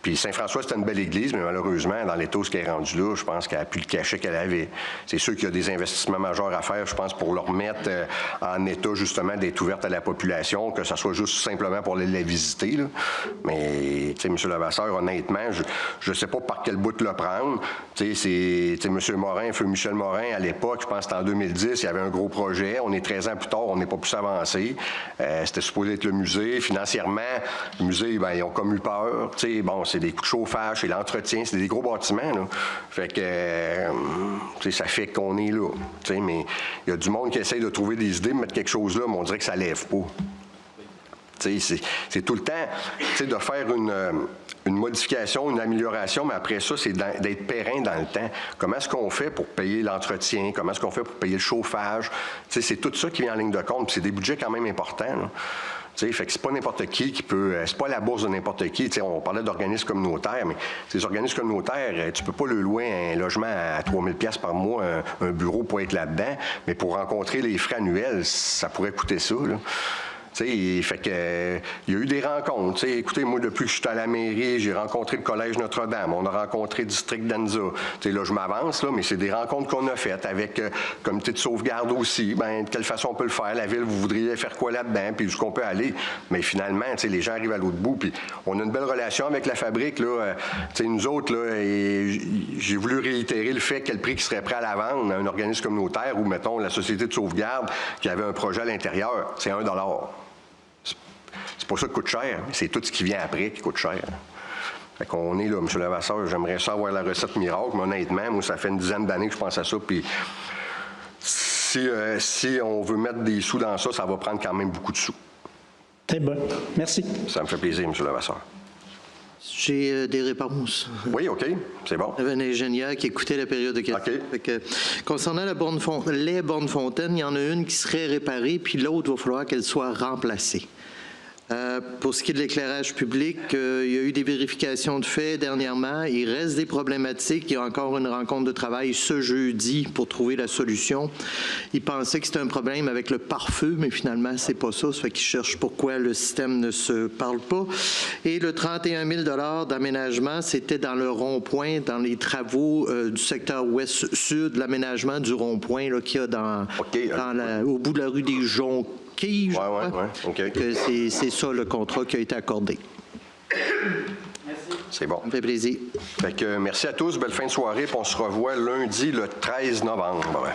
[SPEAKER 1] Puis Saint-François, c'était une belle église, mais malheureusement, dans l'état où elle est rendue là, je pense qu'elle n'a plus le cachet qu'elle avait. C'est sûr qu'il y a des investissements majeurs à faire, je pense, pour le remettre en état, justement, d'être ouverte à la population, que ce soit juste simplement pour aller la visiter, là. Mais, tu sais, M. Levasseur, honnêtement, je ne sais pas par quel bout le prendre. Tu sais, M. Morin, feu Michel Morin, à l'époque, je pense que c'était en 2010, il y avait un gros projet. On est 13 ans plus tard, on n'est pas plus avancé. C'était supposé être le musée. Financièrement, le musée, ben, ils ont comme eu peur. Tu sais, bon, c'est des coûts de chauffage, c'est l'entretien, c'est des gros bâtiments, là. Fait que, ça fait qu'on est là. Mais il y a du monde qui essaye de trouver des idées, de mettre quelque chose là, mais on dirait que ça lève pas. C'est tout le temps de faire une modification, une amélioration, mais après ça, c'est d'être périn dans le temps. Comment est-ce qu'on fait pour payer l'entretien? Comment est-ce qu'on fait pour payer le chauffage? C'est tout ça qui vient en ligne de compte. C'est des budgets quand même importants, là. Fait que c'est pas n'importe qui peut... C'est pas la bourse de n'importe qui. On parlait d'organismes communautaires, mais ces organismes communautaires, tu peux pas le louer un logement à 3 000 $ par mois, un bureau pour être là-dedans, mais pour rencontrer les frais annuels, ça pourrait coûter ça, là. Fait que, il y a eu des rencontres. Écoutez, moi, depuis que je suis à la mairie, j'ai rencontré le Collège Notre-Dame, on a rencontré le District d'Anza. Là, je m'avance, là, mais c'est des rencontres qu'on a faites avec le comité de sauvegarde aussi. Ben, de quelle façon on peut le faire? La ville, vous voudriez faire quoi là-dedans? Puis jusqu'où on peut aller? Mais finalement, les gens arrivent à l'autre bout. Puis on a une belle relation avec la fabrique. Là. Nous autres, là, j'ai voulu réitérer le fait quel prix qui serait prêt à la vendre à un organisme communautaire ou, mettons, la Société de sauvegarde qui avait un projet à l'intérieur. C'est 1 $. C'est pas ça qui coûte cher, c'est tout ce qui vient après qui coûte cher. Fait qu'on est là, M. Levasseur, j'aimerais ça avoir la recette miracle, mais honnêtement, moi, ça fait une dizaine d'années que je pense à ça, puis si on veut mettre des sous dans ça, ça va prendre quand même beaucoup de sous.
[SPEAKER 10] Très bon. Merci.
[SPEAKER 1] Ça me fait plaisir, M. Levasseur.
[SPEAKER 8] J'ai des réponses.
[SPEAKER 1] Oui, OK, c'est bon.
[SPEAKER 8] Il y avait un ingénieur qui écoutait la période de questions.
[SPEAKER 1] OK.
[SPEAKER 8] Fait que, concernant les bornes fontaines, il y en a une qui serait réparée, puis l'autre, il va falloir qu'elle soit remplacée. Pour ce qui est de l'éclairage public, il y a eu des vérifications de fait dernièrement. Il reste des problématiques. Il y a encore une rencontre de travail ce jeudi pour trouver la solution. Il pensait que c'était un problème avec le pare-feu, mais finalement, c'est pas ça. Ça fait qu'il cherche pourquoi le système ne se parle pas. Et le 31 000 $ d'aménagement, c'était dans le rond-point, dans les travaux du secteur ouest-sud, l'aménagement du rond-point qu'il y a au bout de la rue des Joncs. Oui.
[SPEAKER 1] OK.
[SPEAKER 8] C'est ça le contrat qui a été accordé.
[SPEAKER 1] C'est bon.
[SPEAKER 8] Ça me fait plaisir.
[SPEAKER 1] Fait que merci à tous, belle fin de soirée, puis on se revoit lundi le 13 novembre.